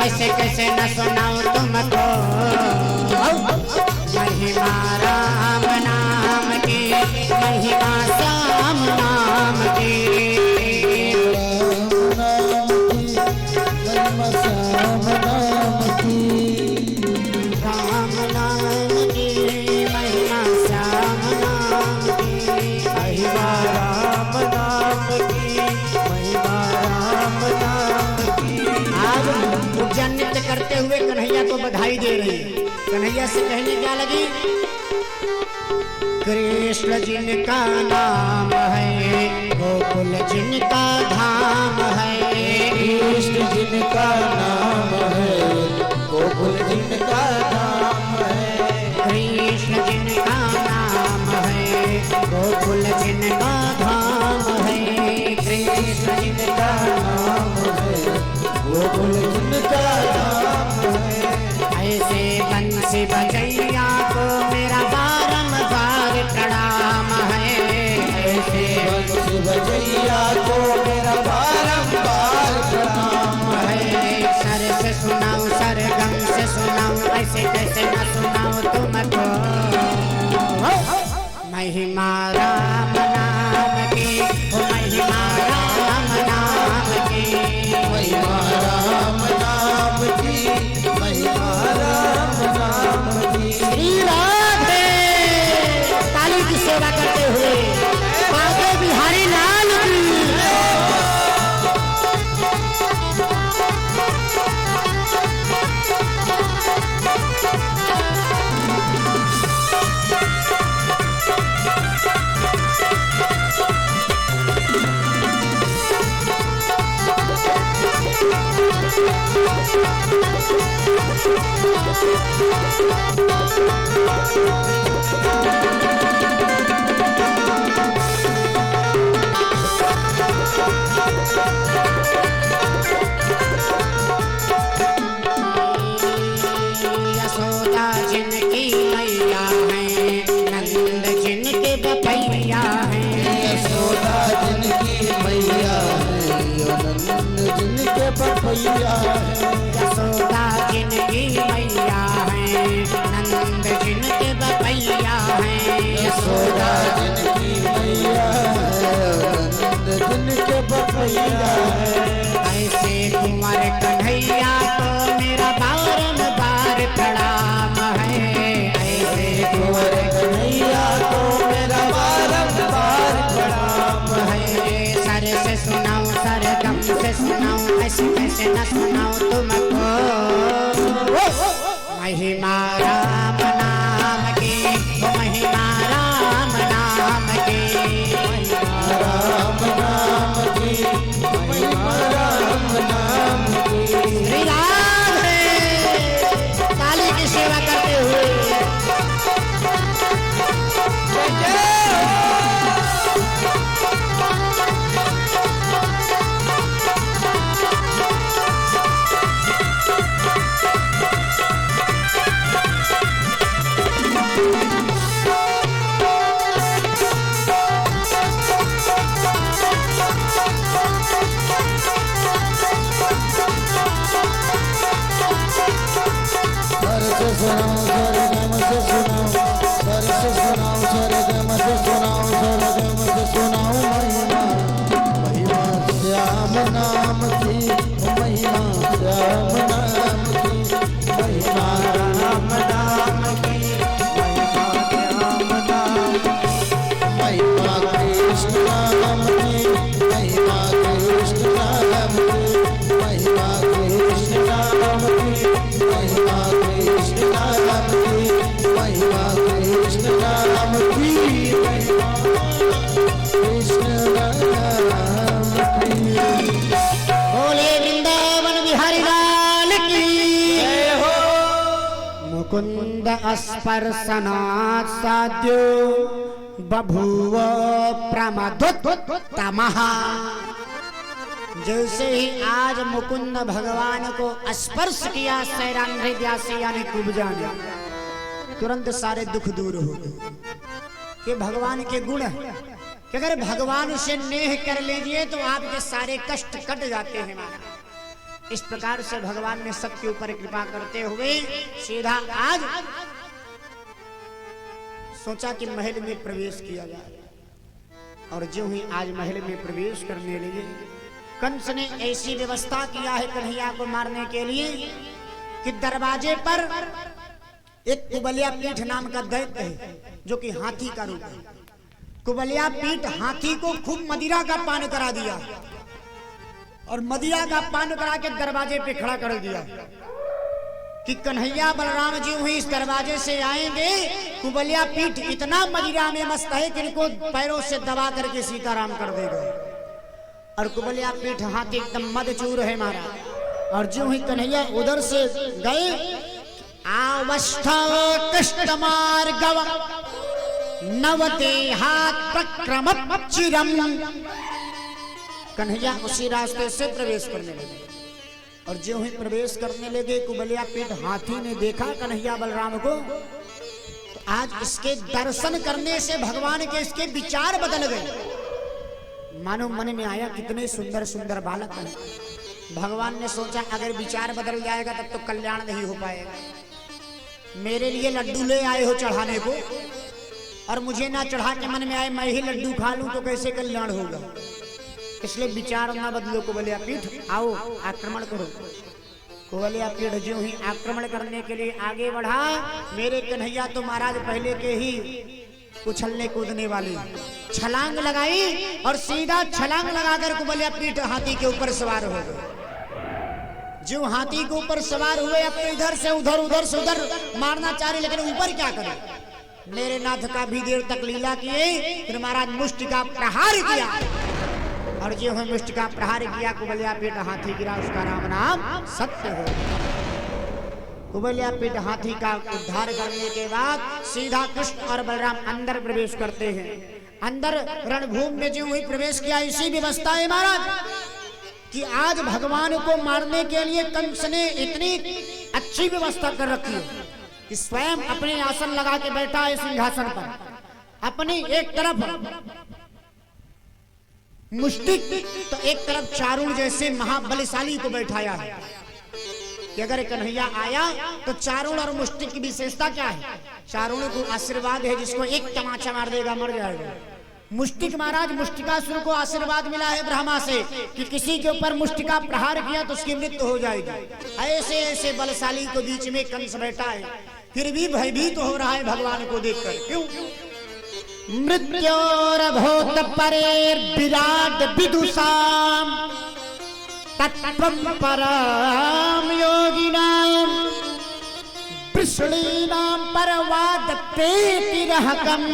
ऐसे कैसे न सुनाऊं तुमको महिमा राम नाम की, महिमा श्याम नाम की, राम नाम की महिमा श्याम नाम की, महिमा राम नाम की, महिमा राम नाम की। आज पूजा नृत्य करते हुए कन्हैया को बधाई दे रही है। कन्हैया से कहने क्या लगी, कृष्ण जिनका नाम है गोकुल जिनका धाम है, कृष्ण जिनका नाम है गोकुल जिनका धाम है, कृष्ण जिनका नाम है गोकुल जिनका धाम है, कृष्ण जिनका नाम है गोकुल जिनका धाम है। ऐसे बंसी बजैया को मेरा बारंबार प्रणाम है, ऐसे बंसी बजैया को मेरा बारंबार प्रणाम है। सर से सुनाऊं सरगम से सुनाऊं ऐसे कैसे न सुनाऊं तुमको महिमा राम नाम की, ओ महिमा राम नाम की, महिमा राम नाम की, महिमा राम नाम की। श्री राधे। ताली की सेवा करते हुए बांके बिहारी लाल की। यशोदा जिनकी मैया है, नंद जिनके बपैया है, यशोदा जिनकी मैया है, नंद जिनके बपैया है, यशोदा जिनकी मैया है, नंद जिनके बपैया है, यशोदा जिनकी मैया है, नंद जिनके बपैया है। ऐसे कुंवर कन्हैया को मेरा बारंबार प्रणाम है, ऐसे कुंवर कन्हैया को मेरा बारंबार प्रणाम है। सर से सुनाऊं सरगम से सुनाऊं ऐसे कैसे न सुनाऊं तुमको महिमा राम नाम की, ओ महिमा राम नाम की, राम नाम की, महिमा राम नाम की। श्री राधे। ताली की सेवा करते हुए सरगम से सुनाऊं, सर से सुनाऊं, सरगम से सुनाऊं, सरगम से सुनाऊं महिमा, महिमा श्याम नाम की, महिमा श्याम नाम की, महिमा राम नाम की, महिमा श्याम नाम की, महिमा कृष्ण नाम की, महिमा कृष्ण नाम की, महिमा कृष्ण नाम की, महिमा कृष्ण नाम की, महिमा कृष्ण नाम की, महिमा कृष्ण नाम की। बोले वृंदावन बिहारी लाल की जय हो। मुकुंद स्पर्शनात् साध्यो बभूव प्रमदुत्तमः। जैसे ही आज मुकुंद भगवान को स्पर्श किया सैरान हृदय से यानी कुब्जा ने, तुरंत सारे दुख दूर हो गए। कि भगवान के गुण है कि अगर भगवान से नेह कर लीजिए तो आपके सारे कष्ट कट जाते हैं। इस प्रकार से भगवान ने सबके ऊपर कृपा करते हुए सीधा आज सोचा कि महल में प्रवेश किया जाए। और जो ही आज महल में प्रवेश करने लगे, कंस ने ऐसी व्यवस्था किया है कन्हैया को मारने के लिए कि दरवाजे पर एक कुबलिया पीठ नाम का दैत्य है जो कि हाथी का रूप है। कुबलिया पीठ हाथी को खूब मदिरा का पान करा दिया और मदिरा का पान करा के दरवाजे पे खड़ा कर दिया कि कन्हैया बलराम जी हुई इस दरवाजे से आएंगे, कुबलिया पीठ इतना मदिरा में मस्त है कि इनको पैरों से दबा करके सीताराम कर देगा। और कुबलिया पीठ हाथी एकदम मदचूर है मारा। और जो ही कन्हैया उधर से गए, अवस्था कृष्ण मार्गव नवते हाथ प्रक्रम चिरम, कन्हैया उसी रास्ते से प्रवेश करने लगे। और जो ही प्रवेश करने लगे, कुबलिया पीठ हाथी ने देखा कन्हैया बलराम को, तो आज इसके दर्शन करने से भगवान के इसके विचार बदल गए। मानो मन में आया कितने सुंदर सुंदर बालक हैं। भगवान ने सोचा अगर विचार बदल जाएगा तब तो कल्याण नहीं हो पाएगा। मेरे लिए लड्डू ले आए हो चढ़ाने को और मुझे ना चढ़ा के मन में आए मैं ही लड्डू खा लूं तो कैसे कल्याण होगा। इसलिए विचार ना बदलो कुबलिया पीठ, आओ आक्रमण करो। कुबलिया पीठ जो ही आक्रमण करने के लिए आगे बढ़ा, मेरे कन्हैया तो महाराज पहले के ही उछलने कूदने वाले, छलांग लगाई और सीधा छलांग लगाकर कुबलिया पीठ हाथी के ऊपर सवार हो गए। जो हाथी के ऊपर सवार हुए, अब तो इधर से उधर उधर से उधर मारना चाह रहे, लेकिन ऊपर क्या करे। मेरे नाथ का भी देर तक लीला किए, फिर महाराज मुष्टि का प्रहार किया और जो है मुष्टि का प्रहार किया, कुबलिया पीठ हाथी गिरा, उसका राम नाम सत्य हो। कुबलिया पीठ हाथी का उद्धार करने के बाद सीधा कृष्ण और बलराम अंदर प्रवेश करते हैं। अंदर रणभूमि में जो ही प्रवेश किया, इसी व्यवस्था है महाराज कि आज भगवान को मारने के लिए कंस ने इतनी अच्छी व्यवस्था कर रखी है कि स्वयं अपने आसन लगा के बैठा है सिंहासन पर। अपनी एक तरफ मुष्टिक तो एक तरफ चारुण जैसे महाबलशाली को बैठाया है कि अगर कन्हैया आया तो चारुण और मुष्टिक की विशेषता क्या है। चारुण को आशीर्वाद है, जिसको एक तमाचा मार देगा मर जाएगा। मुष्टिक महाराज मुष्टिकासुर को आशीर्वाद मिला है ब्रह्मा से कि किसी के ऊपर मुष्टिका प्रहार किया तो उसकी मृत्यु हो जाएगी। ऐसे ऐसे बलशाली को बीच में कंस बैठा है, फिर भी भयभीत हो रहा है भगवान को देखकर। क्यों? मृत्योरभूत परेर विराट विदुषाम तत्त्वं परम योगिनाम वृषणीनां परवादते तिरहकम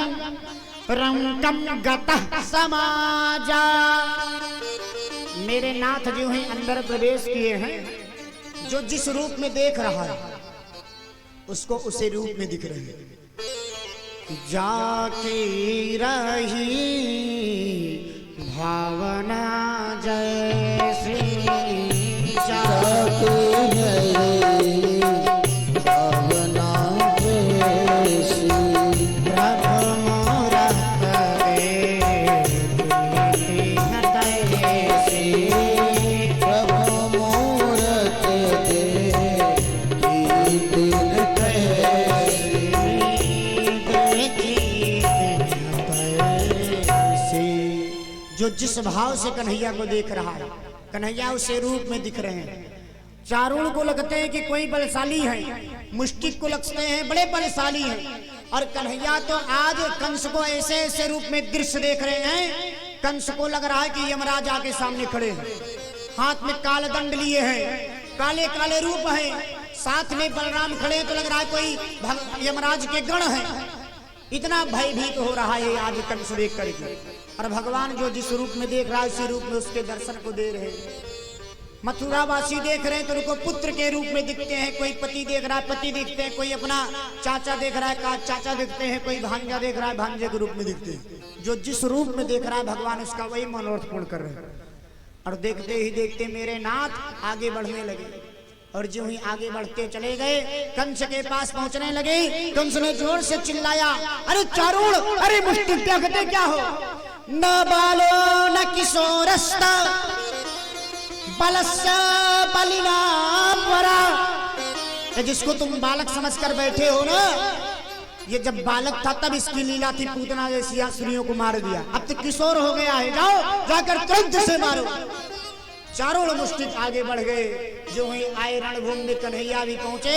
रंकम गतः समाजा। मेरे नाथ जो हैं अंदर प्रवेश किए हैं, जो जिस रूप में देख रहा है उसको उसे रूप में दिख रहे हैं। जाकी रही भावना जैसी जाकी रही भावना जैसी प्रभु मोरा प्रभु मूरत जो जिस भाव से कन्हैया को देख रहा है, कन्हैया उसे रूप में दिख रहे हैं। चारुण को लगते हैं कि कोई बलशाली है, मुष्टिक को लगते हैं बड़े बलशाली हैं, और कन्हैया तो आज कंस को ऐसे ऐसे रूप में दृश्य देख रहे हैं। कंस को लग रहा है कि यमराज आके सामने खड़े हैं, हाथ में काल दंड लिए हैं, काले काले रूप हैं, साथ में बलराम खड़े हैं, तो लग रहा है कोई यमराज के गण हैं। इतना भयभीत हो रहा है आज कंस देख करके। और भगवान जो जिस रूप में देख रहा है उसी रूप में उसके दर्शन को दे रहे हैं। मथुरावासी देख रहे हैं तो उनको पुत्र के रूप में दिखते हैं, कोई पति देख रहा है पति दिखते हैं, कोई अपना चाचा देख रहा है चाचा दिखते हैं, कोई भांजा देख रहा है भांजे के रूप में दिखते हैं। जो जिस रूप में देख रहा है भगवान उसका वही मनोरथ पूर्ण कर रहे हैं। और देखते ही देखते मेरे नाथ आगे बढ़ने लगे, और जो ही आगे बढ़ते चले गए कंस के पास पहुंचने लगे। कंस ने जोर से चिल्लाया, अरे चारुण, अरे मुष्टिक क्या कहते क्या हो? न बालो न किशोरस्ता बलस्य बलिना परा, जिसको तुम बालक समझकर बैठे हो ना, ये जब बालक था तब इसकी लीला थी, पूतना जैसी आसुरियों को मार दिया। अब तो किशोर हो गया है, जाओ जाकर तुरंत से मारो। चारों मुष्टिक आगे बढ़ गए। जो ही आए रणभूमि में कन्हैया भी पहुंचे।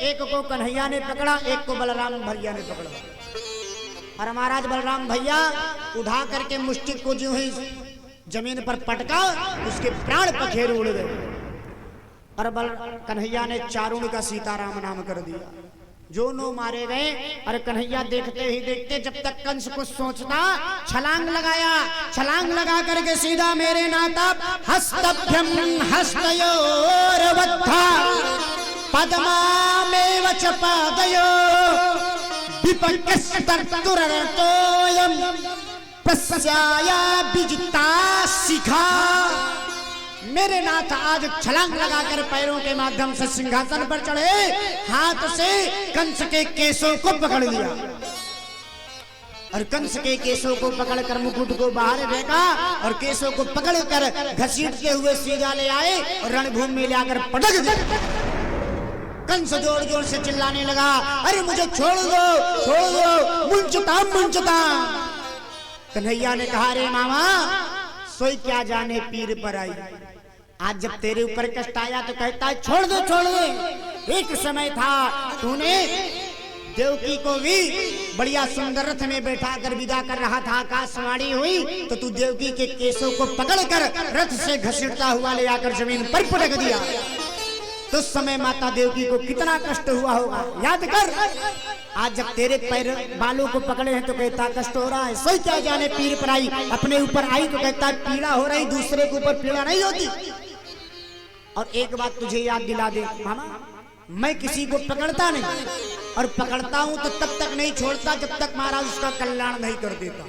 एक को कन्हैया ने पकड़ा, एक को बलराम भैया ने पकड़ा। और महाराज बलराम भैया उठा करके मुष्टिक को जो ही जमीन पर पटका, उसके प्राण पखेरु उड़ गए। और कन्हैया ने चारुण का सीताराम नाम कर दिया। जो नो मारे गए। और कन्हैया देखते ही देखते जब तक कंस को सोचता, छलांग लगाया। छलांग लगा करके सीधा मेरे नाता हस्तभ्यम हस्तयोरवद्धा पद्मामेव च पादयो विपक्कस्तर्तुरर्तोयं प्रस्याया विजिता शिखा। मेरे नाथ आज छलांग लगाकर पैरों के माध्यम से सिंहासन पर चढ़े, हाथ से कंस के केसों को पकड़ लिया। और कंस के केसों को पकड़कर मुकुट को बाहर फेंका और केसों को पकड़कर घसीटते हुए सीधा ले आए और रणभूमि में लाकर पटक दिया। कंस जोर जोर से चिल्लाने लगा, अरे मुझे छोड़ दो, छोड़ दो, मुंचता मुंचता। कन्हैया ने कहा, रे मामा सोई क्या जाने पीर पर आई। आज जब तेरे ऊपर कष्ट आया तो कहता है छोड़ दो, छोड़ दो। एक समय था तूने देवकी को भी बढ़िया सुंदर रथ में बैठा कर विदा कर रहा था, आकाशवाणी हुई तो तू देवकी के केसों को पकड़कर रथ से घसीटता हुआ ले आकर जमीन पर पटक दिया। तो उस समय माता देवकी को कितना कष्ट हुआ होगा, याद कर। आज जब तेरे पैर बालों को पकड़े हैं तो कहता कष्ट हो रहा है। सोई क्या जाने पीर पर आई। अपने ऊपर आई तो कहता पीड़ा हो रही, दूसरे के ऊपर पीड़ा नहीं होती। और एक बात तुझे याद दिला दे मामा, मैं किसी को पकड़ता नहीं, और पकड़ता हूं तो तब तक नहीं छोड़ता जब तक महाराज उसका कल्याण नहीं कर देता।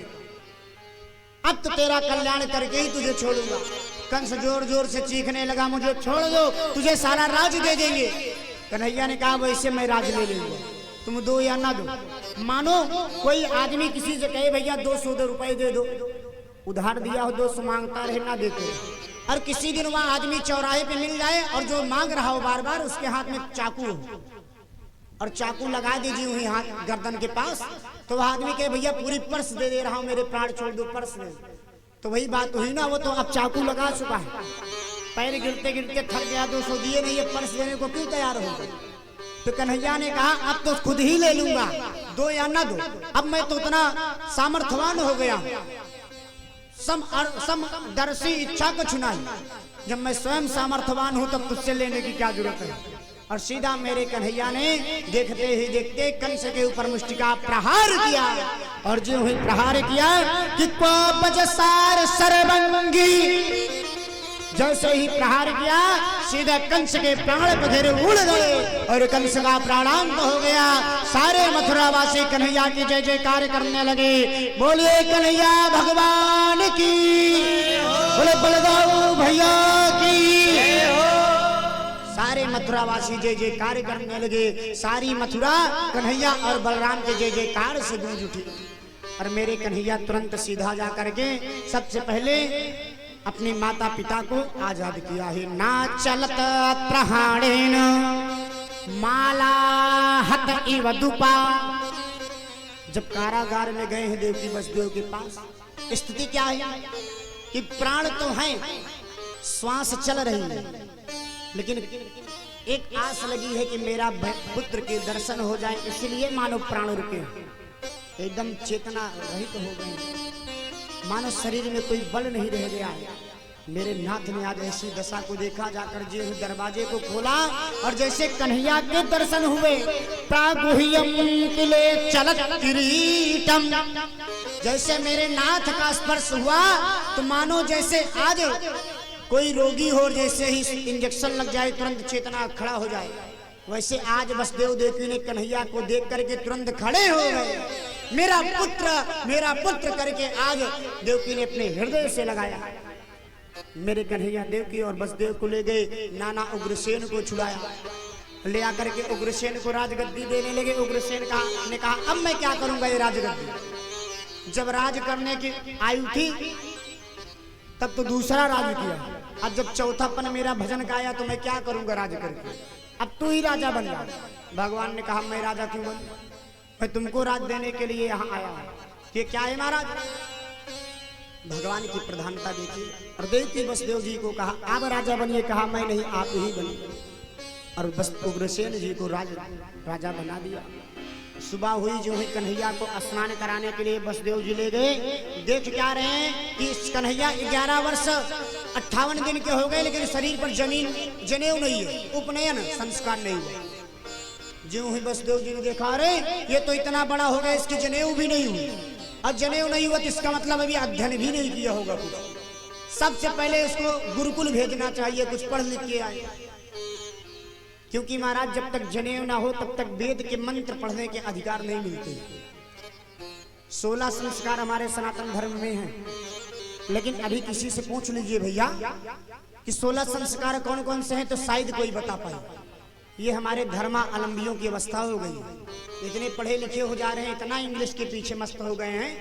अब तो तेरा कल्याण करके ही तुझे छोड़ूंगा। कंस जोर जोर से चीखने लगा, मुझे छोड़ दो, तुझे सारा राज दे देंगे। कन्हैया ने कहा वैसे मैं राज ले लूंगा, तुम दो या ना दो। मानो कोई आदमी किसी से कहे भैया 200 रुपए दे दो, उधार दिया हो 200 मांगता रहे ना देते। और किसी दिन वहां आदमी चौराहे पे मिल जाए और जो मांग रहा हो बार बार उसके हाथ में चाकू हो और चाकू लगा दीजिए वही हाथ गर्दन के पास, तो वह आदमी कहे भैया पूरी पर्स दे रहा हूं, मेरे प्राण छोड़ दो, पर्स दे। तो वही बात हुई ना, वो तो अब चाकू लगा चुका है, पैर गिरते गिरते थक गया, 200 दिए नहीं, ये पर्स देने को क्यों तैयार हो। तो कन्हैया ने कहा अब तो खुद ही ले लूंगा, दो या ना दो। अब मैं तो उतना सामर्थ्यवान हो गया, समदर्शी इच्छा को छुनाई। जब मैं स्वयं सामर्थ्यवान हूं तब तुझसे लेने की क्या जरूरत है। और सीधा मेरे कन्हैया ने देखते ही देखते कंस के ऊपर मुष्टिका प्रहार किया। और जो ही प्रहार किया कि बजसार सर्वंगी, जैसे ही प्रहार किया सीधा कंस के प्राण पखेरु उड़ गए और कंस का प्राणांत हो गया। सारे मथुरा वासी कन्हैया की जय जयकार करने लगे। बोलिए कन्हैया भगवान की, बोले बलदाऊ भैया की। सारे मथुरा वासी जय जयकार करने लगे। सारी मथुरा कन्हैया और बलराम के जय जयकार से गूंज उठी। और मेरे कन्हैया तुरंत सीधा जा करके सबसे पहले अपने माता पिता को आजाद किया है। ना चलत प्रहाणेन माला हत इव दुपा। जब कारागार में गए हैं देवकी वसुदेव के पास, स्थिति क्या है कि प्राण तो है, श्वास चल रही है, लेकिन एक आस लगी है कि मेरा पुत्र के दर्शन हो जाए, इसलिए मानो प्राण रुके, एकदम चेतना रहित हो गए, मानो शरीर में कोई बल नहीं रह गया है। मेरे नाथ ने आज ऐसी दशा को देखा। जाकर जी दरवाजे को खोला और जैसे कन्हैया के दर्शन हुए, प्रागुह्यम किले चलत किरीटम, जैसे मेरे नाथ का स्पर्श हुआ तो मानो जैसे आज कोई रोगी हो, जैसे ही इंजेक्शन लग जाए तुरंत चेतना खड़ा हो जाए, वैसे आज वसुदेव देवकी ने कन्हैया को देख करके तुरंत खड़े हो गए। मेरा पुत्र करके आज देवकी ने अपने हृदय से लगाया। मेरे कन्हैया देवकी और वसुदेव को ले गए, नाना उग्रसेन को छुड़ाया, ले आकर के उग्रसेन को राजगद्दी देने लगे। उग्रसेन ने कहा अब मैं क्या करूंगा ये राजगद्दी। जब राज करने की आयु थी तब तो दूसरा राज किया। अब जब चौथापन मेरा भजन का आया तो मैं क्या करूंगा राज करके, अब तू ही राजा बन जा। भगवान ने कहा मैं राजा क्यों बनूं, मैं तुमको राज देने के लिए यहाँ आया हूँ। कि क्या है महाराज, भगवान की प्रधानता देखी और देखी वसुदेव जी को कहा आप राजा बनिए, कहा मैं नहीं आप ही बनिए, और बस उग्रसेन जी को राजा बना दिया। सुबह हुई जो ही कन्हैया को स्नान कराने के लिए वसुदेव जी ले गए। देख क्या रहे हैं कि कन्हैया 11 वर्ष 58 दिन के हो गए, लेकिन शरीर पर जनेऊ नहीं है, उपनयन संस्कार नहीं हुआ। जो ही वसुदेव जी ने देखा अरे ये तो इतना बड़ा हो गया, इसकी जनेऊ भी नहीं हुई, और जनेऊ नहीं हुआ तो इसका मतलब अभी अध्ययन भी नहीं किया होगा कुछ। सबसे पहले इसको गुरुकुल भेजना चाहिए, कुछ पढ़ लिख के आए, क्योंकि महाराज जब तक जनेऊ ना हो तब तक वेद के मंत्र पढ़ने के अधिकार नहीं मिलते। 16 संस्कार हमारे सनातन धर्म में हैं, लेकिन अभी किसी से पूछ लीजिए भैया कि 16 संस्कार कौन कौन से हैं, तो शायद कोई बता पाए। ये हमारे धर्मावलंबियों की अवस्था हो गई, इतने पढ़े लिखे हो जा रहे हैं, इतना इंग्लिश के पीछे मस्त हो गए हैं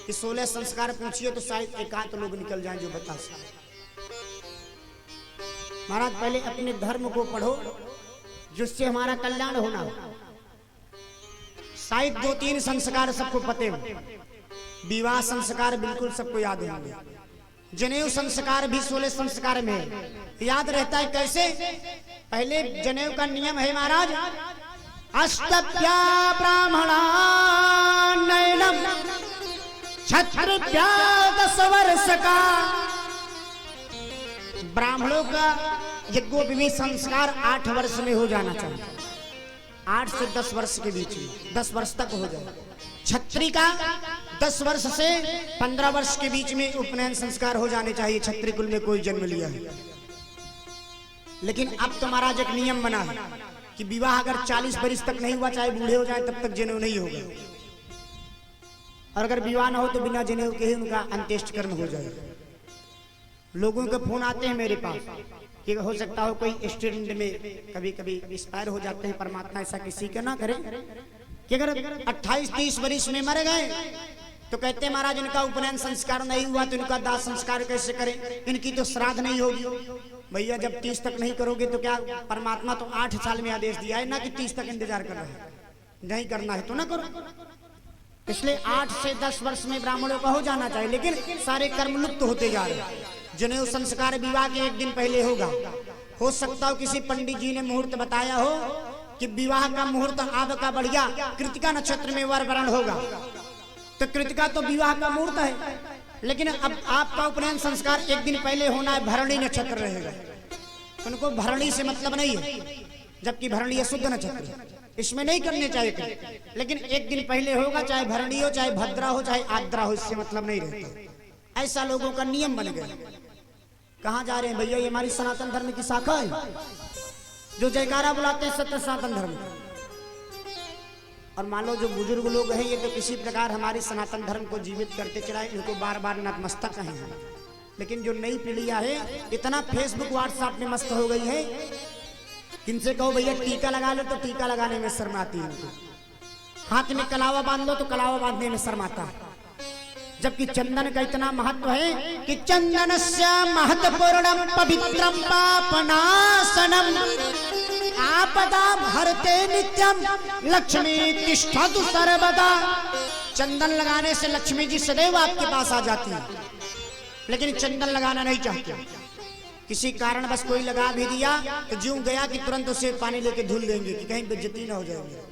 कि 16 संस्कार पूछिए तो शायद एकांत लोग निकल जाएं जो बता सके। महाराज पहले अपने धर्म को पढ़ो जिससे हमारा कल्याण होना हो। शायद 2-3 संस्कार सबको पते हो, विवाह संस्कार बिल्कुल सबको याद होंगे, जनेऊ संस्कार भी 16 संस्कार में है। याद रहता है कैसे, पहले जनेऊ का नियम है महाराज, अष्टभ्या ब्राह्मणा नयनम क्षत्रिया 10 वर्ष का। ब्राह्मणों का यज्ञोपवीत संस्कार 8 वर्ष में हो जाना चाहिए, 8 से 10 वर्ष के बीच में, 10 वर्ष तक हो जाए। क्षत्रिय का 10 वर्ष से 15 वर्ष के बीच में उपनयन संस्कार हो जाने चाहिए, क्षत्रिय कुल में कोई जन्म लिया है। लेकिन अब तो महाराज एक नियम बना है कि विवाह अगर 40 वर्ष तक नहीं हुआ, चाहे बूढ़े हो जाए, तब तक जनेऊ नहीं होगा, और अगर विवाह ना हो तो बिना जनेऊ के ही उनका अंत्येष्ट कर्म हो जाएगा। लोगों के फोन आते हैं मेरे पास कि हो सकता हो कोई एक्सीडेंट में कभी कभी एक्सपायर हो जाते हैं, परमात्मा ऐसा किसी का ना करे, कि अगर 28-30 वर्ष में मर गए तो कहते हैं महाराज इनका उपनयन संस्कार नहीं हुआ तो इनका दाह संस्कार कैसे करें, इनकी तो श्राद्ध नहीं होगी। भैया जब 30 तक नहीं करोगे तो क्या, परमात्मा तो 8 साल में आदेश दिया है ना कि 30 तक इंतजार कर रहा है, नहीं करना है तो ना करो। इसलिए 8 से 10 वर्ष में ब्राह्मणों का हो जाना चाहिए, लेकिन सारे कर्म लुप्त होते जा रहे हैं। जनेऊ संस्कार विवाह के 1 दिन पहले होगा। हो सकता हो किसी पंडित जी ने मुहूर्त बताया हो कि विवाह का मुहूर्त आपका बढ़िया कृतिका नक्षत्र में वरण होगा, तो कृतिका तो विवाह का मुहूर्त है, लेकिन अब आपका उपनयन संस्कार 1 दिन पहले होना है, भरणी नक्षत्र रहेगा, उनको भरणी से मतलब नहीं है, जबकि भरणी है शुद्ध नक्षत्र, इसमें नहीं करने चाहिए। लेकिन 1 दिन पहले होगा, चाहे भरणी हो, चाहे भद्रा हो, चाहे आद्रा हो, इससे मतलब नहीं रहता। ऐसा लोगों का नियम बन गया। कहाँ जा रहे हैं भैया, ये हमारी सनातन धर्म की शाखा है जो जयकारा बुलाते हैं सत्य सनातन धर्म। और मान लो जो बुजुर्ग लोग हैं ये तो किसी प्रकार हमारे सनातन धर्म को जीवित करते चलाए, इनको बार बार नतमस्तक कहें। लेकिन जो नई पीढ़ियां है इतना फेसबुक व्हाट्सएप में मस्त हो गई है, किनसे कहो भैया टीका लगा लो तो टीका लगाने में शर्म आती है, हाथ में कलावा बांध लो तो कलावा बांधने में शर्म आता है। जबकि चंदन का इतना महत्व है कि चंदनस्य महत्वपूर्णम पवित्रम पापनाशनम आपदा हरते नित्यम लक्ष्मी तिष्ठतु सर्वदा। चंदन लगाने से लक्ष्मी जी सदैव आपके पास आ जाती है, लेकिन चंदन लगाना नहीं चाहते। किसी कारण बस कोई लगा भी दिया तो ज्यों गया कि तुरंत उसे पानी लेके धुल देंगे कि कहीं बेइज्जती ना हो जाएगी।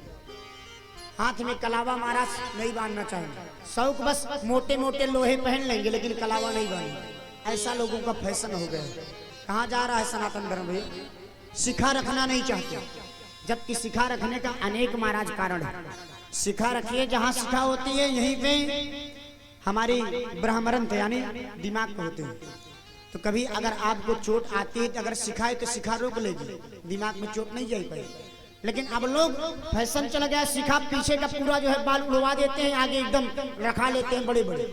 हाथ में कलावा महाराज नहीं बांधना चाहिए, शौक बस मोटे मोटे लोहे पहन लेंगे लेकिन कलावा नहीं बांधेंगे, ऐसा लोगों का फैशन हो गया है। कहाँ जा रहा है सनातन धर्म भाई, शिखा रखना नहीं चाहते, जबकि शिखा रखने का अनेक महाराज कारण है। शिखा रखिए, जहाँ शिखा होती है यहीं पे हमारी ब्रह्मरंथ यानी दिमाग को होते हैं। तो कभी अगर आपको चोट आती है तो अगर सिखाए तो सिखा रोक लेगी, दिमाग में चोट नहीं जाई पाई। लेकिन अब लोग फैशन चल गया, सिखा पीछे का पूरा जो है बाल उड़वा देते हैं, आगे एकदम रखा लेते हैं बड़े बड़े।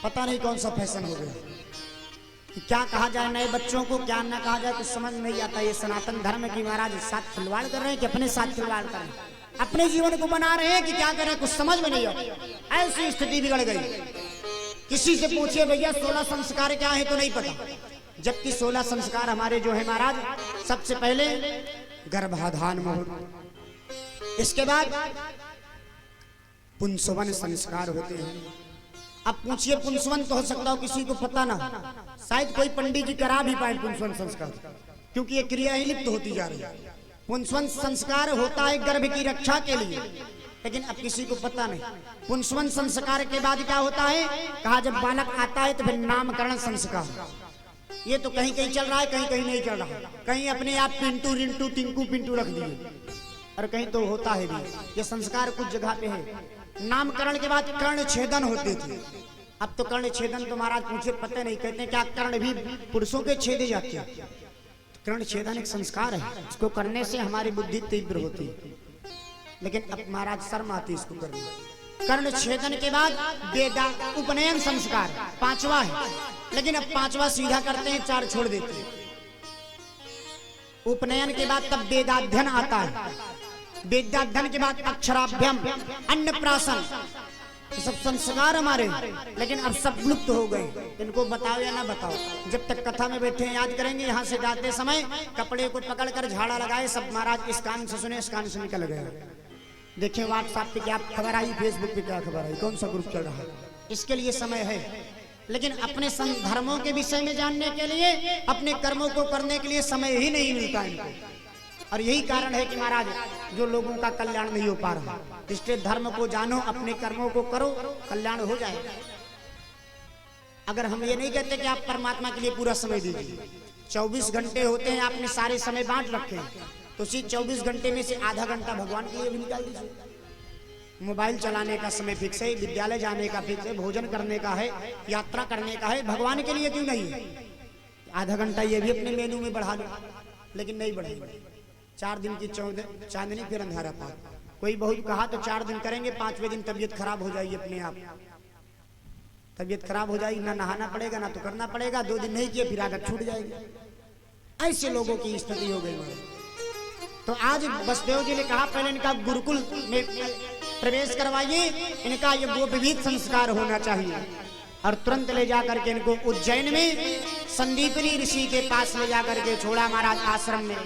पता नहीं कौन सा फैशन हो गया कि क्या कहा जाए नए बच्चों को, क्या ना कहा जाए, कुछ समझ नहीं आता। ये सनातन धर्म की महाराज साथ खिलवाड़ कर रहे हैं कि अपने साथ खिलवाड़ कर रहे हैं, अपने जीवन को बना रहे हैं कि क्या करें, कुछ समझ में नहीं आता। ऐसी स्थिति बिगड़ गई। किसी से पूछिए भैया 16 संस्कार क्या है तो नहीं पता, जबकि 16 संस्कार हमारे जो है महाराज, सबसे पहले गर्भाधान मुहूर्त, इसके बाद पुंसवन संस्कार होते हैं। अब पूछिए पुंसवन तो हो सकता हो किसी को पता ना, शायद कोई पंडित जी करा भी पाए पुंसवन संस्कार, क्योंकि ये क्रिया ही लिप्त होती जा रही है। पुंसवन संस्कार होता है गर्भ की रक्षा के लिए, लेकिन अब किसी को पता नहीं। पुंसवन संस्कार के बाद क्या होता है, कहा जब बालक आता है तो फिर नामकरण संस्कार। ये तो कहीं कहीं चल रहा है, कहीं कहीं नहीं चल रहा है, कहीं अपने आप पिंटू रिंटू टिंकू पिंटू रख दिए, और कहीं तो होता है भी। ये संस्कार कुछ जगह पे है। नामकरण के बाद कर्ण छेदन होते थे, अब तो कर्ण छेदन तो महाराज पूछे पता नहीं, कहते हैं क्या कर्ण भी पुरुषों के छेदे जाते हैं। कर्ण छेदन एक संस्कार है, इसको करने से हमारी बुद्धि तीव्र होती है, लेकिन अब महाराज शर्म आती इसको करने। कर्ण छेदन के बाद वेदा उपनयन संस्कार 5वां है, लेकिन अब 5वां सीधा करते हैं, 4 छोड़ देते हैं। उपनयन के बाद तब वेदाध्ययन आता है, वेदाध्ययन के बाद अक्षराभ्याम, अन्नप्राशन, सब संस्कार हमारे, लेकिन अब सब लुप्त हो गए। इनको बताओ या ना बताओ, जब तक कथा में बैठे याद करेंगे। यहाँ से जाते समय कपड़े को पकड़कर झाड़ा लगाए, सब महाराज इस कान से सुने, इस कान से निकल गए। देखिए व्हाट्सएप पे क्या खबर आई, फेसबुक पे क्या खबर आई, कौन सा ग्रुप चल रहा है, इसके लिए समय है। लेकिन अपने धर्मों के विषय में जानने के लिए, अपने कर्मों को करने के लिए समय ही नहीं मिलता इनको। और यही कारण है कि महाराज जो लोगों का कल्याण नहीं हो पा रहा। इसलिए धर्म को जानो, अपने कर्मों को करो, कल्याण हो जाएगा। अगर हम ये नहीं कहते कि आप परमात्मा के लिए पूरा समय दीजिए, 24 घंटे होते हैं, आपने सारे समय बांट रखे हैं, तो उसी 24 घंटे में से आधा घंटा भगवान के लिए भी निकाल दीजिए। मोबाइल चलाने का समय फिक्स है, विद्यालय जाने का फिक्स है, भोजन करने का है, यात्रा करने का है, भगवान के लिए क्यों नहीं है? आधा घंटा ये भी अपने मेनू में बढ़ा लो, लेकिन नहीं बढ़ाएंगे। 4 दिन की चांदनी फिर अंधारा पार। कोई बहुत कहा तो 4 दिन करेंगे, 5वें दिन तबीयत खराब हो जाएगी, अपने आप तबीयत खराब हो जाएगी, ना नहाना पड़ेगा ना तो करना पड़ेगा, 2 दिन नहीं किए फिर आदत छूट जाएगी। ऐसे लोगों की स्थिति हो गई। तो आज बसदेव जी ने कहा, पहले इनका गुरुकुल में प्रवेश करवाइए, इनका ये गोपवीत संस्कार होना चाहिए। और तुरंत ले जाकर के इनको उज्जैन में संदीपनी ऋषि के पास ले जाकर के छोड़ा महाराज आश्रम में।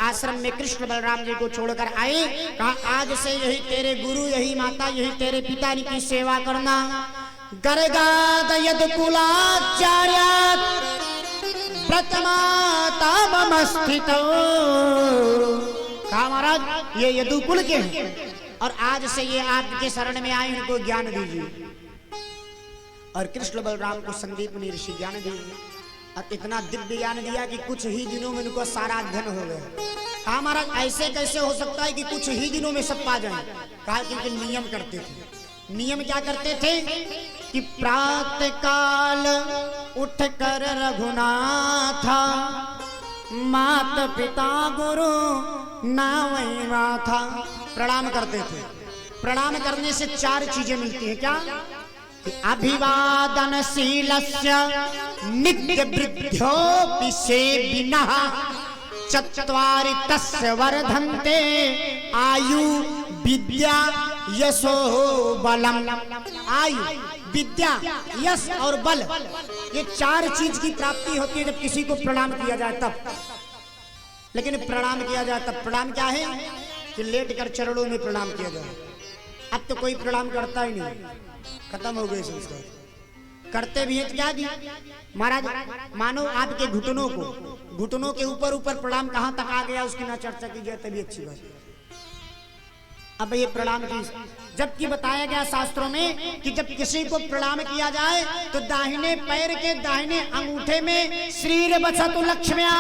आश्रम में कृष्ण बलराम जी को छोड़कर आए, कहा आज से यही तेरे गुरु, यही माता, यही तेरे पिता की सेवा करना। गर्गाद यद कुलाचार्य प्रथमाता मम स्थितो। कहा महाराज ये यदुकुल के हैं और आज से ये आपके शरण में आए, इनको ज्ञान दीजिए। और कृष्ण बलराम को संदीपनी ऋषि ज्ञान दिए, और इतना दिव्य ज्ञान दिया कि कुछ ही दिनों में इनको सारा अध्ययन हो गया। कहा महाराज ऐसे कैसे हो सकता है कि कुछ ही दिनों में सब पा जाए? कहा क्योंकि नियम करते थे। नियम क्या करते थे कि प्रातः काल उठकर रघुनाथा, मात पिता गुरु नावै माथा, प्रणाम करते थे। प्रणाम करने से 4 चीजें मिलती हैं। क्या? अभिवादनशीलस्य नित्य वृद्ध्योऽपि सेविनः, चत्वारि तस्य वर्धन्ते आयु विद्या यशो बलम। आयु, विद्या, यश और बल, ये 4 चीज की प्राप्ति होती है जब किसी को प्रणाम किया जाए तब। लेकिन प्रणाम किया जाए तब, प्रणाम क्या है कि लेट कर चरणों में प्रणाम किया जाए। अब तो कोई प्रणाम करता ही नहीं, खत्म हो गए संस्कार। करते भी हैं तो क्या जी महाराज, मानो आपके घुटनों के ऊपर ऊपर प्रणाम कहां तक आ गया उसकी ना चर्चा की जाए तभी अच्छी बात। अब ये प्रणाम की, जबकि बताया गया शास्त्रों में कि जब किसी को प्रणाम किया जाए तो दाहिने पैर के दाहिने अंगूठे में श्रीर बसतु लक्ष्म्या,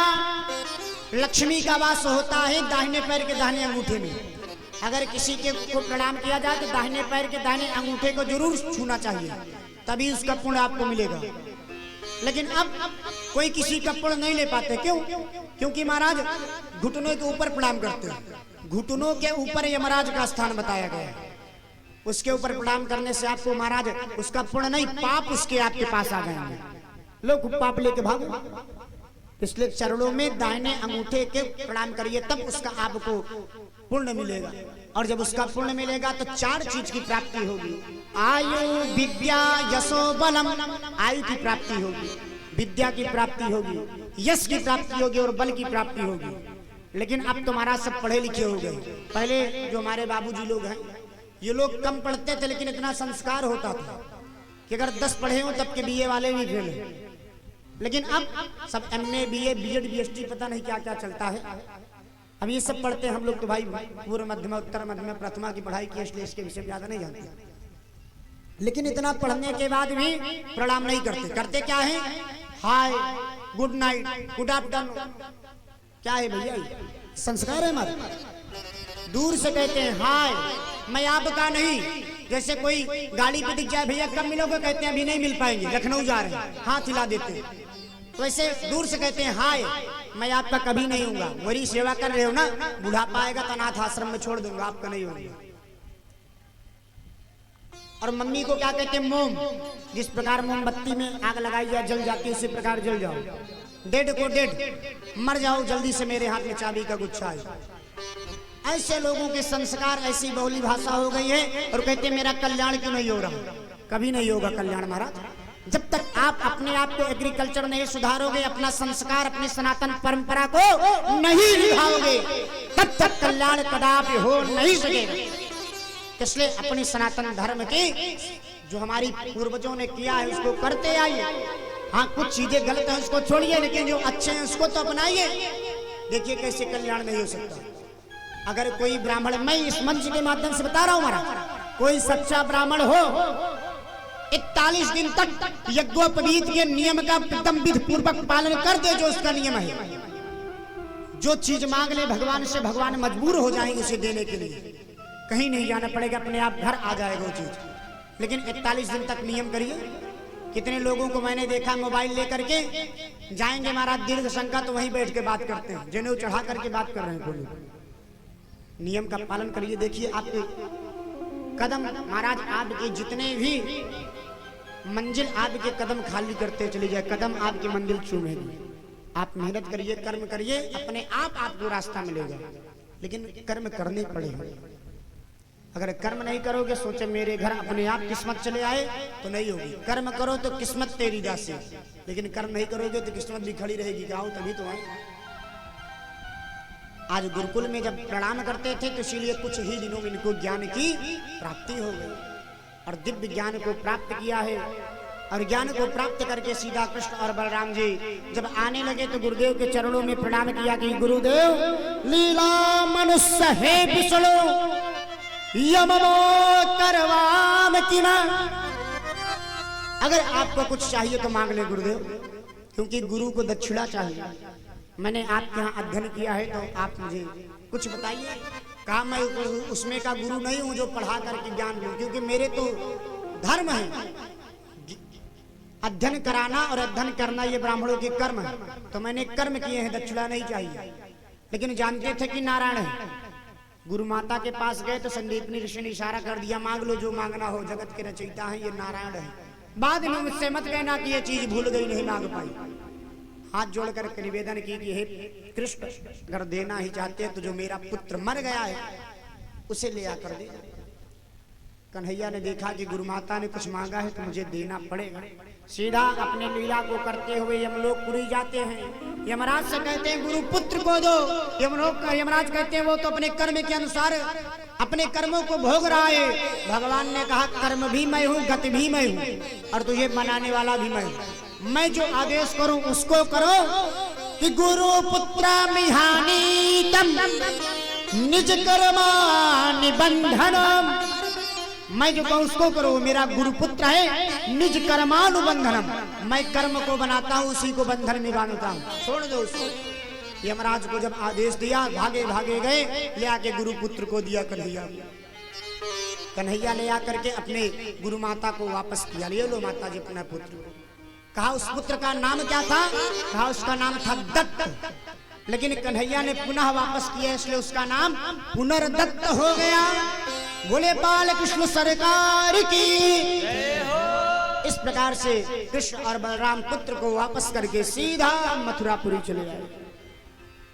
लक्ष्मी का वास होता है दाहिने पैर के दाहिने अंगूठे में। अगर किसी के को प्रणाम किया जाए तो दाहिने पैर के दाहिने अंगूठे को जरूर छूना चाहिए, तभी उसका पुण्य आपको मिलेगा। लेकिन अब कोई किसी का पुण्य नहीं ले पाते। क्यों? क्योंकि महाराज घुटनों के ऊपर प्रणाम करते हैं। घुटनों के ऊपर यमराज का स्थान बताया गया है, उसके ऊपर प्रणाम करने से आपको महाराज उसका पुण्य नहीं, पाप उसके आपके पास आ जाएंगे। लोग पाप लेके भागो, इसलिए चरणों में दाहिने अंगूठे के प्रणाम करिए, तब उसका आपको पुण्य मिलेगा। और जब उसका पुण्य मिलेगा तो 4 चीज की प्राप्ति होगी। आयु विद्या यशो बलम, आयु की प्राप्ति होगी, विद्या की प्राप्ति होगी, यश की प्राप्ति होगी और बल की प्राप्ति होगी। लेकिन अब तो महाराज सब पढ़े लिखे हो गए। पहले जो हमारे बाबूजी लोग हैं, ये लोग कम पढ़ते थे लेकिन इतना संस्कार होता था कि अगर 10 पढ़े हो तब के बीए वाले भी फेल हैं। लेकिन अब सब एमए बीए बीएड बीएसटी पता नहीं क्या क्या चलता है, अब ये सब पढ़ते हैं। हम लोग तो भाई पूर्व मध्यमा उत्तर मध्यमा प्रथमा की पढ़ाई की, इसलिए इसके विषय ज्यादा नहीं जानते। लेकिन इतना पढ़ने के बाद भी प्रणाम नहीं करते। करते क्या है? हाय, गुड नाइट, गुड आफ्टरनून। क्या है भैया? संस्कार है हमारे। दूर से कहते हैं हाय, मैं आपका नहीं। जैसे कोई गाड़ी पे दिख जाए, भैया कब मिलोगे? कहते हैं अभी नहीं मिल पाएंगे, लखनऊ जा रहे हैं, हाथ हिला देते हैं। तो ऐसे दूर से कहते हैं हाय, मैं आपका कभी नहीं हूँगा। मेरी सेवा कर रहे हो ना, बुढ़ापा आएगा तो अनाथ आश्रम में छोड़ दूंगा, आपका नहीं होगा। और मम्मी को क्या कहते हैं? मोम। जिस प्रकार मोमबत्ती में आग लगाई जाए जल जाती है, उसी प्रकार जल जाओ। डेड को डेड, मर जाओ जल्दी से, मेरे हाथ में चाबी का गुच्छा है। ऐसे लोगों के संस्कार, ऐसी बहुली भाषा हो गई है। और कहते हैं मेरा कल्याण क्यों नहीं हो रहा? कभी नहीं होगा कल्याण महाराज। जब तक आप अपने आप को एग्रीकल्चर नहीं सुधारोगे, अपना संस्कार, अपनी सनातन परंपरा को नहीं निभाओगे, तब तक कल्याण कदापि हो नहीं सकेगा। इसलिए अपनी सनातन धर्म की जो हमारी पूर्वजों ने किया है उसको करते आइए। हाँ, कुछ चीजें गलत है उसको छोड़िए, लेकिन जो अच्छे हैं उसको तो अपनाइए। देखिए कैसे कल्याण नहीं हो सकता। अगर कोई ब्राह्मण, मैं इस मंच के माध्यम से बता रहा हूं महाराज, कोई सच्चा ब्राह्मण हो 41 दिन तक यज्ञोपवीत के नियम का एकदम विधि पूर्वक पालन कर दे, जो उसका नियम है। जो चीज मांग ले भगवान से, भगवान मजबूर हो जाएंगे उसे देने के लिए। कहीं नहीं जाना पड़ेगा, अपने आप घर आ जाएगा वो चीज। लेकिन 41 दिन तक नियम करिए। कितने लोगों को मैंने देखा मोबाइल लेकर के जाएंगे महाराज दीर्घ शंका, तो वहीं बैठ के बात करते हैं, जनेऊ चढ़ा करके बात कर रहे हैं। बोलो, नियम का पालन करिए। देखिए आपके कदम महाराज, आपके जितने भी मंजिल, आपके कदम खाली करते चले जाए, कदम आपकी मंजिल चूमेगी। आप मेहनत करिए, कर्म करिए, अपने आप आपको रास्ता मिलेगा। लेकिन कर्म करने पड़ेगा। अगर कर्म नहीं करोगे, सोचे मेरे घर अपने आप किस्मत चले आए, तो नहीं होगी। कर्म करो तो किस्मत तेरी दासी, लेकिन कर्म नहीं करोगे तो किस्मत भी खड़ी रहेगी। क्या हो तभी तो आए। आज गुरुकुल में जब प्रणाम करते थे तो इसीलिए कुछ ही दिनों में इनको ज्ञान की प्राप्ति हो गई और दिव्य ज्ञान को प्राप्त किया है। और ज्ञान को प्राप्त करके सीधा कृष्ण और बलराम जी जब आने लगे तो गुरुदेव के चरणों में प्रणाम किया कि गुरुदेव, लीला मनुष्य है पिछलो यमनो करवाम किना। अगर आपको कुछ चाहिए तो मांग ले गुरुदेव, क्योंकि गुरु को दक्षिणा चाहिए। मैंने आपके यहाँ अध्ययन किया है तो आप मुझे कुछ बताइए। कहा मैं उसमें का गुरु नहीं हूँ जो पढ़ा करके ज्ञान लूं, क्योंकि मेरे तो धर्म है अध्ययन कराना और अध्ययन करना, ये ब्राह्मणों के कर्म है। तो मैंने कर्म किए हैं, दक्षिणा नहीं चाहिए। लेकिन जानते थे कि नारायण है। गुरु माता के पास गए तो संदीपनी ऋषि ने इशारा कर दिया, मांग लो जो मांगना हो, जगत के रचयिता है, ये नारायण है। बाद में मुझसे मत कहना कि ये चीज भूल गई, नहीं मांग पाई। हाथ जोड़कर निवेदन की कि हे कृष्ण, अगर देना ही चाहते हैं तो जो मेरा पुत्र मर गया है उसे ले आकर दे। कन्हैया ने देखा कि गुरु माता ने कुछ मांगा है तो मुझे देना पड़ेगा। सीधा अपने लीला को करते हुए यमलोकपुरी जाते हैं। यमराज से कहते हैं गुरु पुत्र को दो। यमराज कहते हैं वो तो अपने कर्म के अनुसार अपने कर्मों को भोग रहा है। भगवान ने कहा कर्म भी मैं हूँ, गति भी मैं हूँ, और तुझे बनाने वाला भी मैं हूँ। मैं जो आदेश करूं उसको करो। कि गुरु पुत्र मिहानी तम निज कर्मा निबंधनम। मैं जो कहूं उसको करो। मेरा गुरु पुत्र है निज कर्मानुबंधनम, मैं कर्म को बनाता हूं, उसी को बंधन में बांधता हूं। छोड़ दो उसको। यमराज को जब आदेश दिया, भागे भागे गए, ले आके गुरु पुत्र को दिया कन्हैया। कन्हैया ले आकर के अपने गुरु माता को वापस किया। ले लो माता जी अपना पुत्र। कहा उस पुत्र का नाम क्या था? कहा उसका नाम था दत्त। लेकिन कन्हैया ने पुनः वापस किया, इसलिए उसका नाम पुनर्दत्त हो गया। बोले बाल कृष्ण सरकार की। इस प्रकार से कृष्ण और बलराम पुत्र को वापस करके सीधा मथुरापुरी चले आए।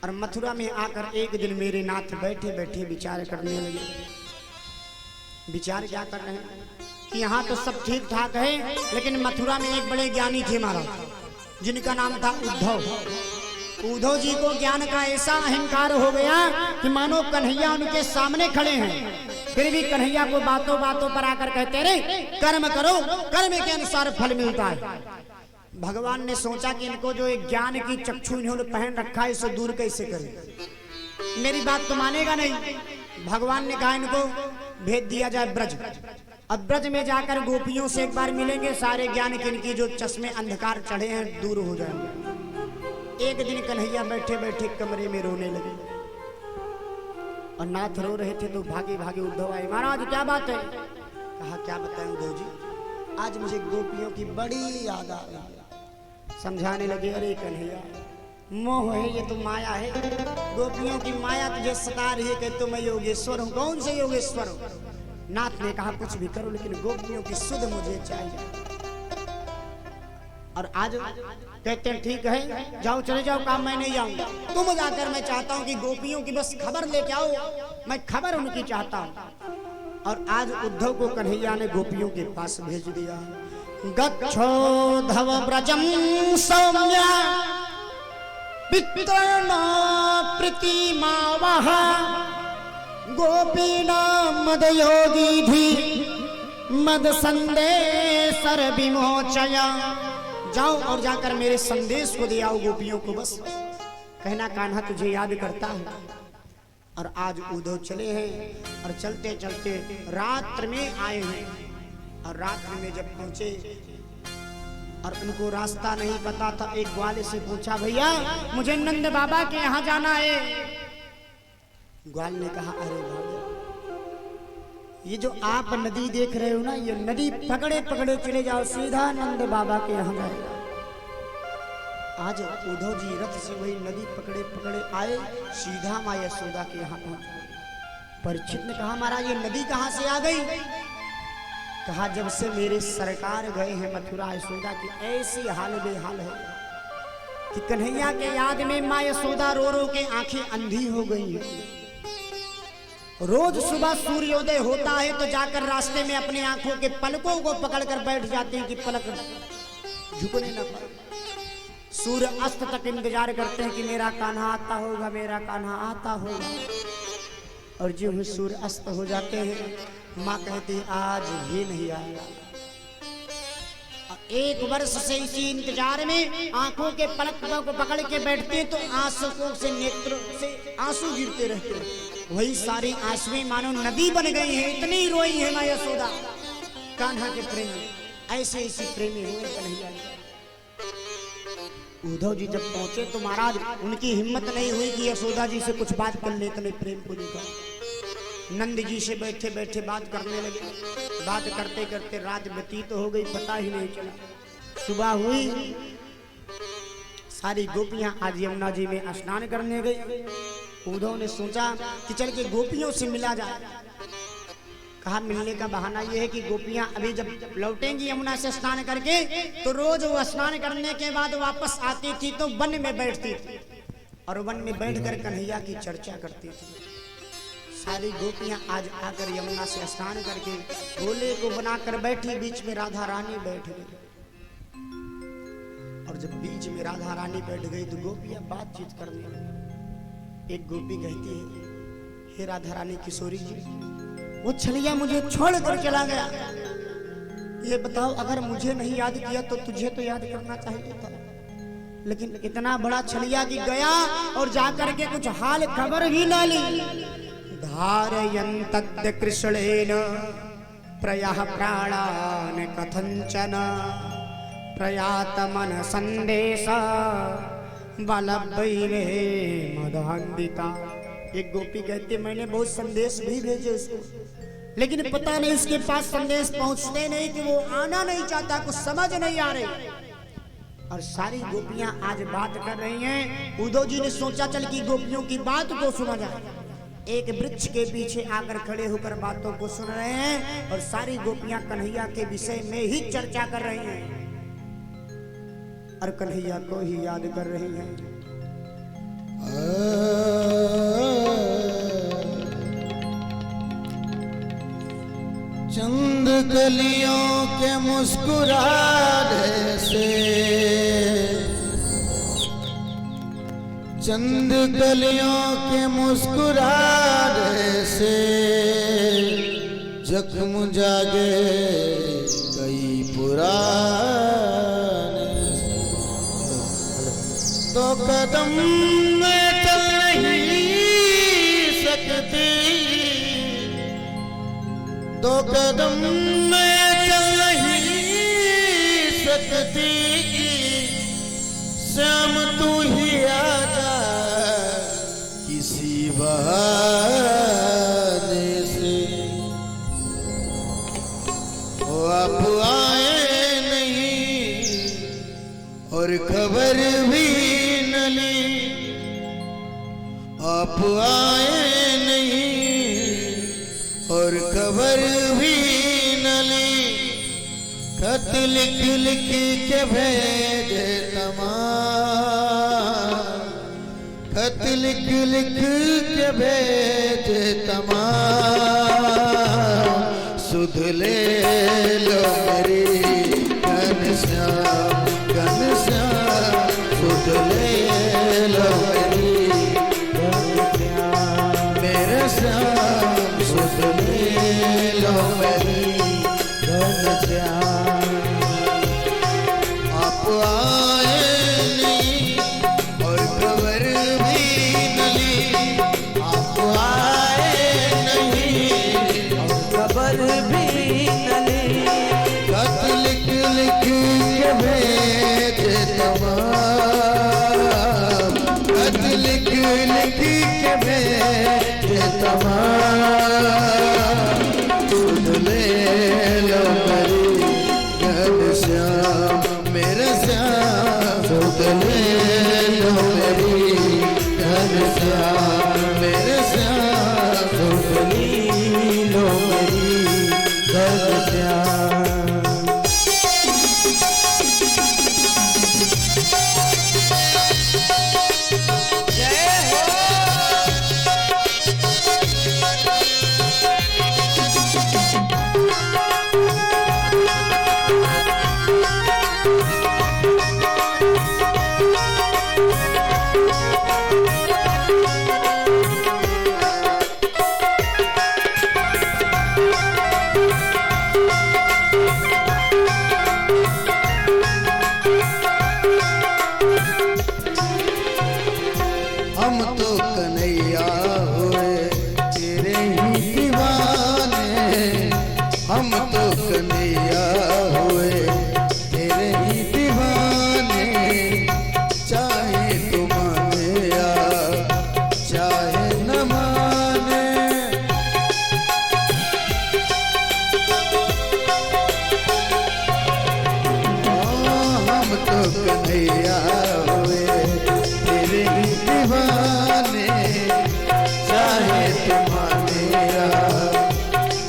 और मथुरा में आकर एक दिन मेरे नाथ बैठे बैठे विचार करने लगे। विचार क्या कर रहे हैं कि यहाँ तो सब ठीक ठाक है, लेकिन मथुरा में एक बड़े ज्ञानी थे महाराज, जिनका नाम था उद्धव। उद्धव जी को ज्ञान का ऐसा अहंकार हो गया कि मानो कन्हैया उनके सामने खड़े हैं, फिर भी कन्हैया को बातों बातों पर आकर कहते रहे कर्म करो, कर्म के अनुसार फल मिलता है। भगवान ने सोचा कि इनको जो एक ज्ञान की चक्षु इन्होंने पहन रखा है, इसे दूर कैसे करें, मेरी बात तो मानेगा नहीं। भगवान ने कहा इनको भेज दिया जाए ब्रज। अब ब्रज में जाकर गोपियों से एक बार मिलेंगे, सारे ज्ञान की इनकी जो चश्मे अंधकार चढ़े हैं दूर हो जाएंगे। एक दिन कन्हैया बैठे बैठे कमरे में रोने लगे और नाथ रो रहे थे तो भागे भागे उद्धव आए। महाराज क्या बात है? कहा क्या बताएं उद्धव जी, आज मुझे गोपियों की बड़ी याद आ रही है। समझाने लगे अरे कन्हैया, मोह है ये तो माया है, गोपियों की माया तुझे सता रही है कि तो मैं योगेश्वर हूँ। कौन से योगेश्वर हूँ? नाथ ने कहा कुछ भी करो लेकिन गोपियों की सुध मुझे चाहिए। और आज कहते हैं ठीक है जाओ चले जाओ, काम मैं नहीं जाऊंगा, तुम जाकर मैं चाहता हूं कि गोपियों की बस खबर लेके आओ, मैं खबर उनकी चाहता हूं। और आज उद्धव को कन्हैया ने गोपियों के पास भेज दिया। गच्छो धव ब्रजम सौम्या पितृणा प्रीतिमावह गोपीना मद योगी धी मद संदेशर विमोचया। जाओ और जाकर मेरे संदेश को दे आओ गोपियों को, बस कहना कान्हा तुझे याद करता है। और आज उद्धव चले हैं और चलते चलते रात्र में आए हैं। और रात्र में जब पहुंचे और उनको रास्ता नहीं पता था, एक ग्वाले से पूछा भैया मुझे नंद बाबा के यहाँ जाना है। ग्वाल ने कहा अरे भैया ये जो आप नदी देख रहे हो ना, ये नदी पकड़े पकड़े चले जाओ, सीधा नंद बाबा के यहाँ जाएगा। आज उद्धव जी रथ से वही नदी पकड़े पकड़े आए, सीधा माँ यशोदा के यहाँ पहुंचे। परीक्षित ने कहा महाराज ये नदी कहाँ से आ गई? कहा जब से मेरे सरकार गए हैं मथुरा, यशोदा की ऐसी हाल बेहाल है कि कन्हैया के याद में माँ यशोदा रो रो के आंखें अंधी हो गई है। रोज सुबह सूर्योदय होता है तो जाकर रास्ते में अपनी आंखों के पलकों को पकड़कर बैठ जाते हैं कि पलक झुकने न पाए। सूर्य अस्त तक इंतजार करते हैं कि मेरा कान्हा आता होगा, मेरा कान्हा आता होगा। और जो ही सूर्य अस्त हो जाते हैं माँ कहती आज भी नहीं आएगा। एक वर्ष से इसी इंतजार में आंखों के पलकों को पकड़ के बैठते तो आंसुओं से नेत्रों से आंसू गिरते रहते हैं। वही सारी आंसुएं मानो नदी बन गई हैं, इतनी रोई है माँ यशोदा कान्हा के प्रेम में। ऐसे ऐसी प्रेमी हुए कन्हैया। उद्धव जी जब पहुंचे तो महाराज उनकी हिम्मत नहीं हुई कि यशोदा जी से कुछ बात कर ले, इतने प्रेम को लेकर। नंद जी से बैठे बैठे बात करने लगे। बात करते करते रात व्यतीत हो गई, पता ही नहीं चला। सुबह हुई, सारी गोपियां आज यमुना जी में स्नान करने गई। उद्धव ने सोचा कि चल के गोपियों से मिला जाए। कहा मिलने का बहाना यह है कि गोपियां अभी जब लौटेंगी यमुना से स्नान करके तो रोज वो स्नान करने के बाद वापस आती थी तो वन में बैठती थी और वन में बैठकर कन्हैया की चर्चा करती थी। सारी गोपियां आज आकर यमुना से स्नान करके गोले को बनाकर बैठी, बीच में राधा रानी बैठ गई। और जब बीच में राधा रानी बैठ गई तो गोपियां बातचीत करने लगी। एक गोपी कहती है हे राधा रानी किशोरी जी, वो छलिया मुझे छोड़ कर चला गया, ये बताओ अगर मुझे नहीं याद किया तो तुझे तो याद करना चाहिए था। लेकिन इतना बड़ा छलिया कि गया और जाकर के कुछ हाल खबर ही ना ली। धारयन्तद्य कृष्णेन प्रयः प्राणान् कथंचन प्रयात मन संदेश बलभैरे मदान्विता। एक गोपी कहती मैंने बहुत संदेश भी भेजे उसको, लेकिन पता नहीं उसके पास संदेश पहुंचते नहीं कि वो आना नहीं चाहता, कुछ समझ नहीं आ रही। और सारी गोपियां आज बात कर रही हैं। उद्धव जी ने सोचा चल की गोपियों की बात को सुना जाए। एक वृक्ष के पीछे आकर खड़े होकर बातों को सुन रहे हैं और सारी गोपियां कन्हैया के विषय में ही चर्चा कर रही हैं और कन्हैया को ही याद कर रही हैं। चंद्र कलियों के मुस्कुराने से, चंद कलियों के मुस्कुराने से जख्म जागे कई पुराने से। तो कदम में चल नहीं सकती, दो कदम में चल नहीं सकती, श्याम तू ही आजा किसी बहाने से। ओ आप आए नहीं और खबर भी न ली, आप आए नहीं और खबर भी न ली। खत लिख लिख के भेजे तमाम, खत लिख लिख के भेजे तमाम। सुध ले लो मेरी घनश्याम, घनश्याम सुध ले लो मेरी घनश्याम, मेरे श्याम सुध ले लो मेरी घनश्याम। आप आए नहीं और खबर भी न ली, आप आए नहीं और खबर भी न ली। खत लिख लिख के भेजे तमाम, खत लिख लिख के भेजे तमाम। सुध ले लो मेरी घनश्याम, मेरे श्याम सुध ले लो मेरी घनश्याम, मेरे श्याम सुध ले लो मेरी घनश्याम। हम तो कन्हैया हुए तेरे ही दीवाने, हम तो कन्हैया हुए तेरे ही दीवाने। चाहे तू माने या चाहे न माने, हम तो कन्हैया हुए तेरे ही दीवाने। चाहे तू माने या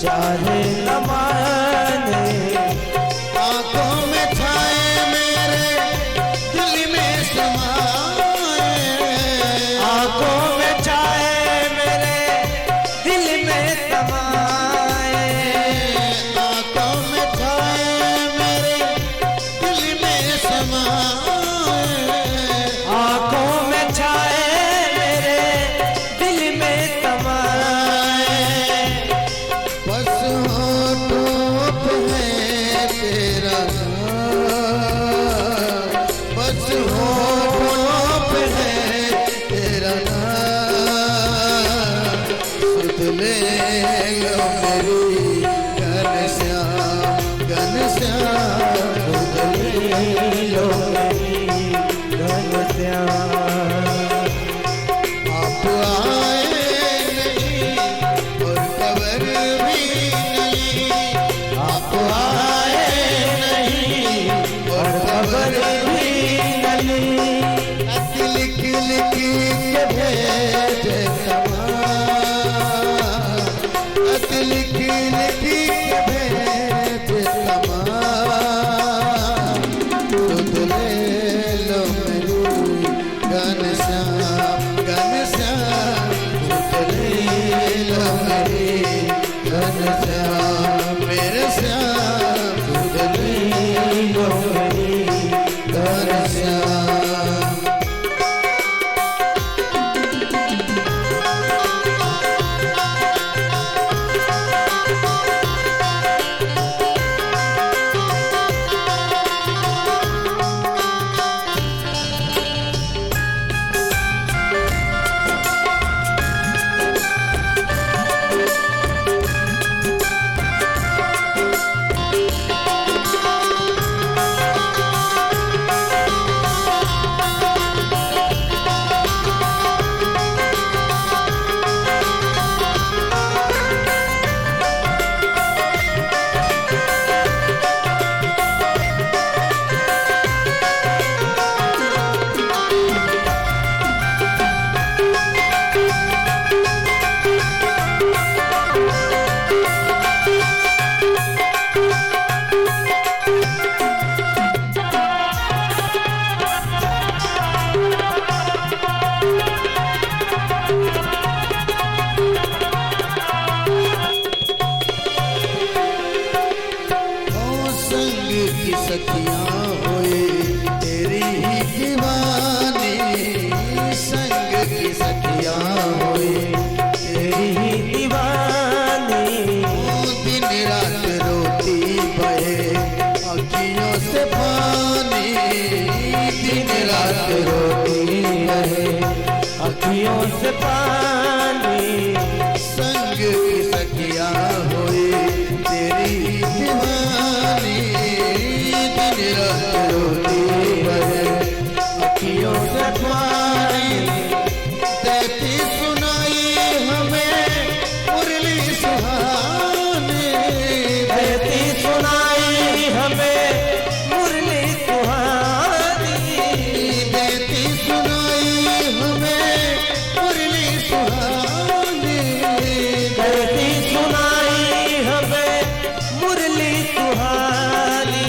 चाहे न माने, आंखों में छाए मेरे दिल में समाए, आंखों में छाए मेरे दिल में समाए, आंखों में छाए मेरे दिल में समाए, आंखों में छाए मेरे दिल में समाए। बस होठों पे है तेरा नाम, बस होठों पे है तेरा नाम। सुध ले लो मेरी घनश्याम, घनश्याम सुध ले लो मेरी घनश्याम। आप आए नहीं और खबर भी नहीं, आप आए नहीं और खबर भी नहीं। खत लिख लिख के भेजे तमाम, खत लिख लिख के भेजे तमाम। सुध ले लो मेरी की सखिया हुई तेरी ही दीवानी। दिन रात रोती बहे अखियों से पानी, दिन रात रोती बहे अखियों से पानी। संग की सखिया हुई तेरी ही दीवानी, दिन रात रोती बहे अखियों से पानी। देती सुनाई हमें मुरली सुहानी, देती सुनाई हमें मुरली सुहानी, देती सुनाई हमें मुरली सुहानी, देती सुनाई हमें मुरली सुहानी।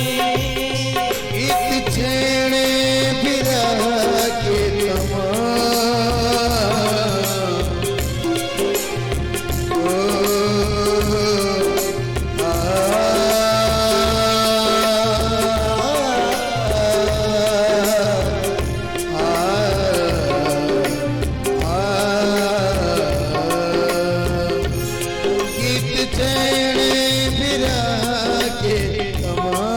इत छेड़े बिरह के तमाम, गीत छेड़े बिरह के तमाम,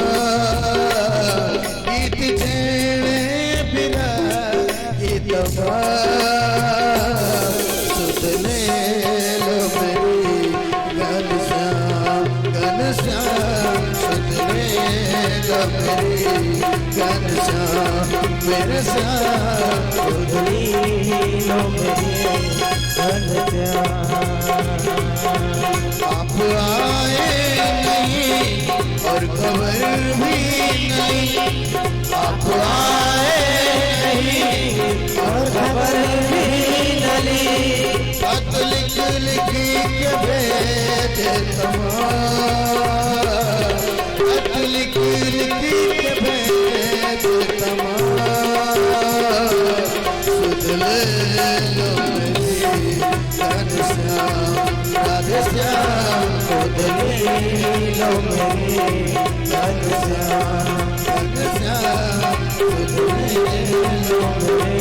गीत छेड़े बिरह के तमाम। सुध ले लो मेरी घनश्याम घनश्याम, सुध ले लो मेरी घनश्याम मेरे श्याम, सुध लो मेरी घनश्याम। आप आए नहीं और खबर भी नहीं, आप आए नहीं और खबर भी नहीं। खत लिख लिख के भेजे तमाम, खत लिख लिख के भेजे तमाम। सुध ले लो मेरी घनश्याम राधेश्याम, सुध ले लो मेरी घनश्याम घनश्याम, सुध ले लो मेरी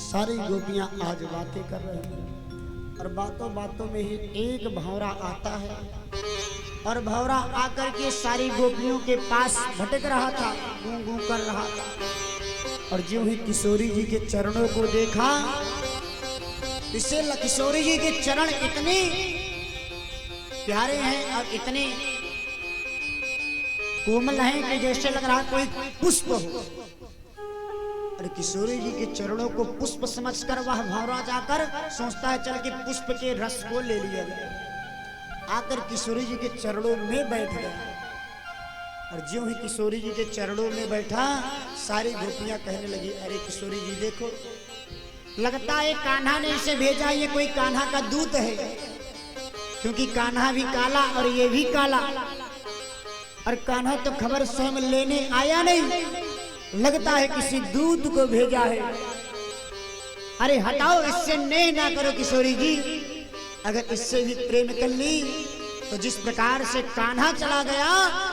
सारी गोपियां आज बातें कर रही हैं और बातों बातों में ही एक भंवरा आता है और भंवरा आकर के सारी गोपियों के पास भटक रहा था, गूं गूं कर रहा था। और जो ही किशोरी जी के चरणों को देखा, इससे किशोरी जी के चरण इतने प्यारे हैं और इतने कोमल हैं कि जैसे लग रहा कोई पुष्प हो। और किशोरी जी के चरणों को पुष्प समझकर वह भंवरा जाकर सोचता है चल के पुष्प के रस को ले लिया जाए। आकर किशोरी जी के चरणों में बैठ गया और ज्यों ही किशोरी जी के चरणों में बैठा, सारी गोपियां कहने लगी, अरे किशोरी जी देखो, लगता है कान्हा ने इसे भेजा, ये कोई कान्हा का दूत है, क्योंकि कान्हा भी काला और ये भी काला। और कान्हा तो खबर स्वयं लेने आया नहीं, लगता है किसी दूत को भेजा है। अरे हटाओ, इससे नेह ना करो किशोरी जी, अगर इससे भी प्रेम कर ली तो जिस प्रकार से कान्हा चला गया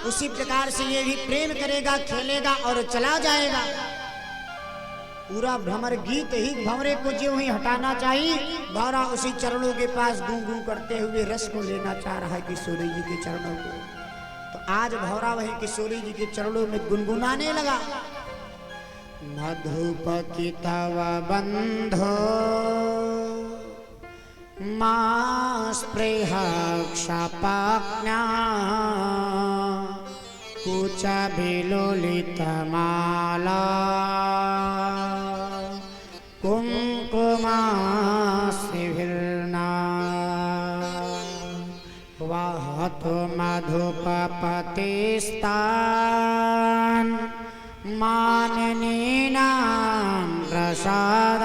उसी प्रकार से ये भी प्रेम करेगा, खेलेगा और चला जाएगा। पूरा भ्रमर गीत ही भंवरे को जो ही हटाना चाहिए, भंवरा उसी चरणों के पास गूं गूं करते हुए रस को लेना चाह रहा है किशोरी जी के चरणों को। तो आज भंवरा वही किशोरी जी के चरणों में गुनगुनाने लगा, मधुपकितव बंधो मा स्पृह क्षपाज्ञा कूचा विलोलितमाला कुङ्कुमासिभिर्ना वहतु मधुपपतिस्तान् माननीनां प्रसादाम्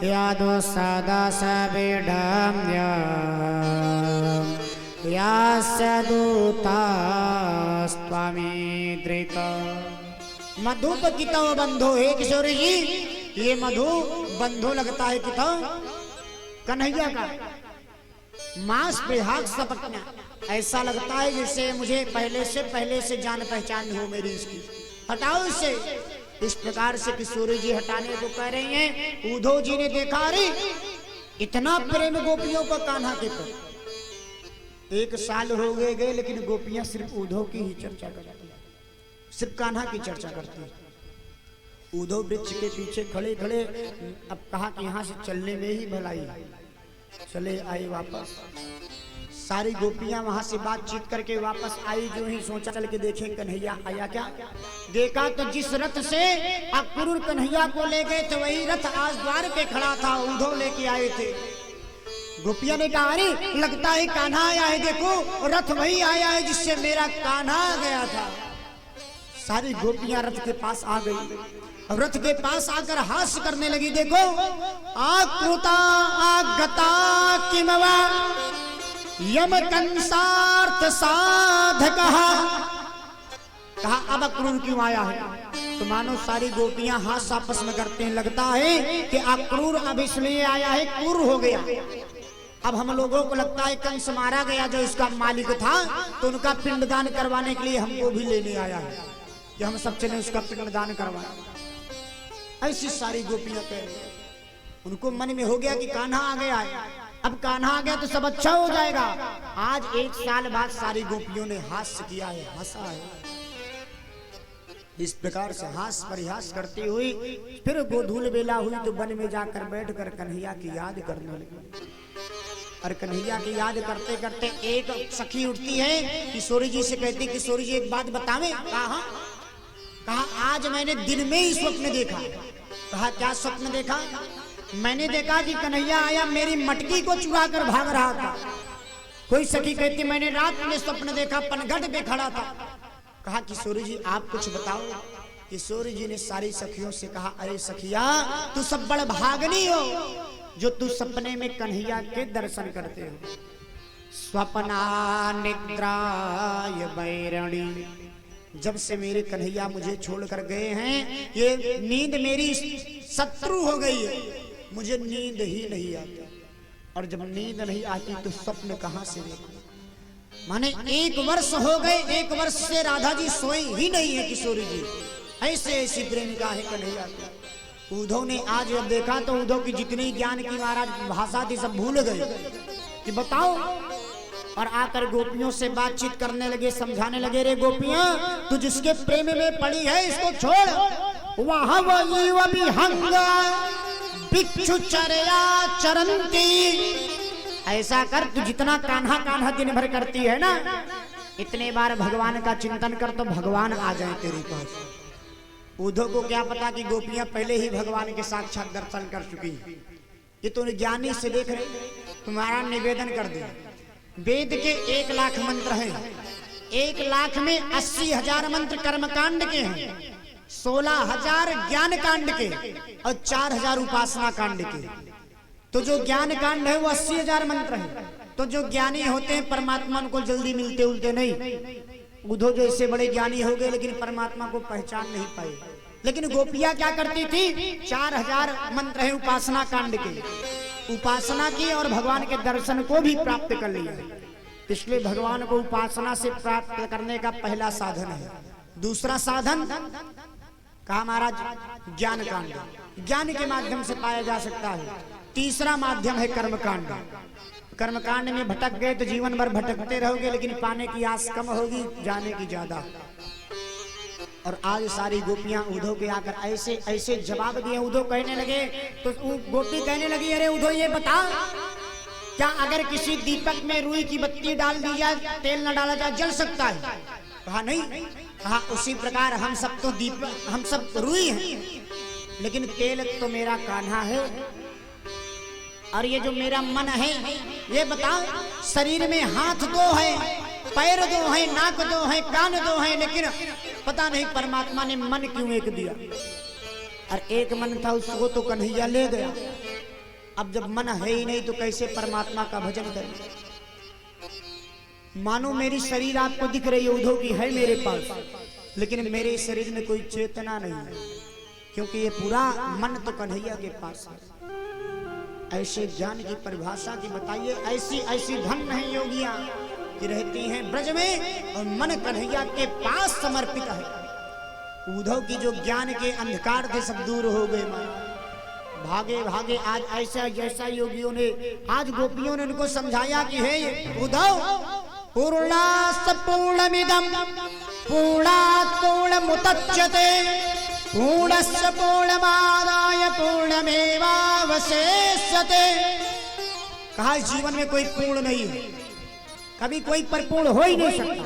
यदु सदा सविडम्य यास्य दूतास्त्वमीदृक। मधुप कितो बंधु है किशोर जी, ये मधु बंधु लगता है कितो कन्हैया का मांस पे हाथ सपटना, ऐसा लगता है जैसे मुझे पहले से जान पहचान हो मेरी इसकी, हटाओ इससे। इस प्रकार से किशोरी जी हटाने को कह रही हैं। उद्धव जी ने देखा अरे इतना प्रेम गोपियों का कान्हा के पर। 1 साल हो गए लेकिन गोपियां सिर्फ उद्धव की ही चर्चा करती है, सिर्फ कान्हा की चर्चा करती है। उद्धव वृक्ष के पीछे खड़े खड़े अब कहा कि यहाँ से चलने में ही भलाई, चले आए वापस। सारी गोपियां वहां से बातचीत करके वापस आई। जो ही सोचा चल के देखें कन्हैया आया क्या, देखा तो जिस रथ से अक्रूर कन्हैया को ले गए थे वही रथ आज द्वार पे खड़ा था, उद्धव लेके आए थे। गोपिया ने कहा अरे लगता है कान्हा आया है, देखो रथ वही आया है जिससे मेरा कान्हा गया था। सारी गोपियां रथ के पास आ गई, रथ के पास आकर हास्य करने लगी। देखो आकृता आगता किमवा यम कंसार्थ साधकः, कहा अब अक्रूर क्यों आया है। तो मानो सारी गोपियां हाथ आपस में करते हैं, लगता है कि अक्रूर अब इसलिए आया है क्रूर हो गया। अब हम लोगों को लगता है कंस मारा गया जो इसका मालिक था, तो उनका पिंडदान करवाने के लिए हमको भी लेने आया है कि हम सब चले उसका पिंडदान करवाएं। ऐसी सारी गोपियां कह रही हैं। उनको मन में हो गया कि कान्हा आ गया है, अब कान्हा आ गया तो सब अच्छा हो जाएगा। आज 1 साल बाद सारी गोपियों ने हास्य किया है, हंसा है। इस प्रकार से हास परिहास करती हुई फिर गोधूल बेला हुई तो वन में जाकर बैठकर कन्हैया की याद करने लगी। और कन्हैया की याद करते करते एक सखी उठती है, किशोरी जी से कहती किशोरी जी एक बात बतावें। कहा आज मैंने दिन में ही स्वप्न देखा। कहा क्या स्वप्न देखा। मैंने देखा कि कन्हैया आया मेरी मटकी को चुरा कर भाग रहा था। कोई सखी कहती मैंने रात में स्वप्न देखा पनघट पे खड़ा था। कहा किशोरी जी आप कुछ बताओ। किशोरी जी ने सारी सखियों से कहा अरे सखिया तू सब बड़ भागनी हो जो तू सपने में कन्हैया के दर्शन करते हो। स्वप्ना निद्राय बैरणी, जब से मेरे कन्हैया मुझे छोड़कर गए हैं ये नींद मेरी शत्रु हो गई है, मुझे नींद ही नहीं आती। और जब नींद नहीं आती तो स्वप्न कहां से देखूं। माने 1 वर्ष हो गए, 1 वर्ष से राधा जी सोई ही नहीं है किशोरी जी। ऐसे ऐसी प्रेमिका है कन्हैया की। उद्धव ने आज जब देखा तो उद्धव की जितनी ज्ञान की महाराज भाषा थी सब भूल गए कि बताओ। और आकर गोपियों से बातचीत करने लगे, समझाने लगे रे गोपियां तू जिसके प्रेम में पड़ी है इसको छोड़। वहां वही विहंगा भिक्षु चरया चरंती, ऐसा कर तू जितना कान्हा कान्हा दिन भर करती है ना, इतने बार भगवान का चिंतन कर तो भगवान आ जाए तेरे पास। उद्धव को क्या पता कि गोपियां पहले ही भगवान के साक्षात दर्शन कर चुकी। ये तो ज्ञानी से देख रहे, तुम्हारा निवेदन कर दे। वेद के 1 लाख मंत्र हैं, 1 लाख में 80,000 मंत्र कर्मकांड के हैं, 16,000 ज्ञान कांड के और 4,000 उपासना कांड के। तो जो ज्ञान कांड है वो 80,000 मंत्र है। तो जो ज्ञानी होते हैं परमात्मा को जल्दी मिलते उलते नहीं। उद्धव जो इससे बड़े ज्ञानी हो गए लेकिन परमात्मा को पहचान नहीं पाए। लेकिन गोपियां क्या करती थी, 4,000 मंत्र है उपासना कांड के, उपासना की और भगवान के दर्शन को भी प्राप्त कर लिया। इसलिए भगवान को उपासना से प्राप्त करने का पहला साधन है। दूसरा साधन कहा महाराज ज्ञान कांड, ज्ञान के माध्यम से पाया जा सकता है। तीसरा माध्यम है कर्मकांड। कर्मकांड में भटक गए तो जीवन भर भटकते रहोगे लेकिन पाने की आस कम होगी, जाने की ज्यादा। और आज सारी गोपियां उद्धव के आकर ऐसे ऐसे जवाब दिए। उद्धव कहने लगे तो गोपी कहने लगी अरे उद्धव ये बता क्या अगर किसी दीपक में रुई की बत्ती डाल दी जाए, तेल न डाला जाए, जल सकता है? कहा नहीं। कहा उसी प्रकार हम सब तो दीपक, हम सब रुई हैं, लेकिन तेल तो मेरा कान्हा है। और ये जो मेरा मन है, ये बताओ, शरीर में हाथ दो है, पैर दो है, नाक दो है, कान दो है, लेकिन पता नहीं परमात्मा ने मन क्यों एक दिया। और एक मन था, उसको तो कन्हैया ले गया। अब जब मन है ही नहीं तो कैसे परमात्मा का भजन करें? मानो मेरी शरीर आपको दिख रही है, उद्धव की है मेरे पास, लेकिन मेरे शरीर में कोई चेतना नहीं है, क्योंकि ये पूरा मन तो कन्हैया के पास है। ऐसे ज्ञान की परिभाषा की बताइए। ऐसी ऐसी धन है योगियां कि रहती हैं ब्रज में और मन कन्हैया के पास समर्पित है। उद्धव की जो ज्ञान के अंधकार थे सब दूर हो गए। भागे भागे आज ऐसा जैसा योगियों ने, आज गोपियों ने उनको समझाया कि हे उद्धव, पूर्णास पूर्णमिदं पूर्णात् पूर्णमुदच्यते पूर्णस्य पूर्णमादाय पूर्णमेवावशिष्यते। कहा जीवन में कोई पूर्ण नहीं है, कभी कोई परिपूर्ण हो ही नहीं सकता।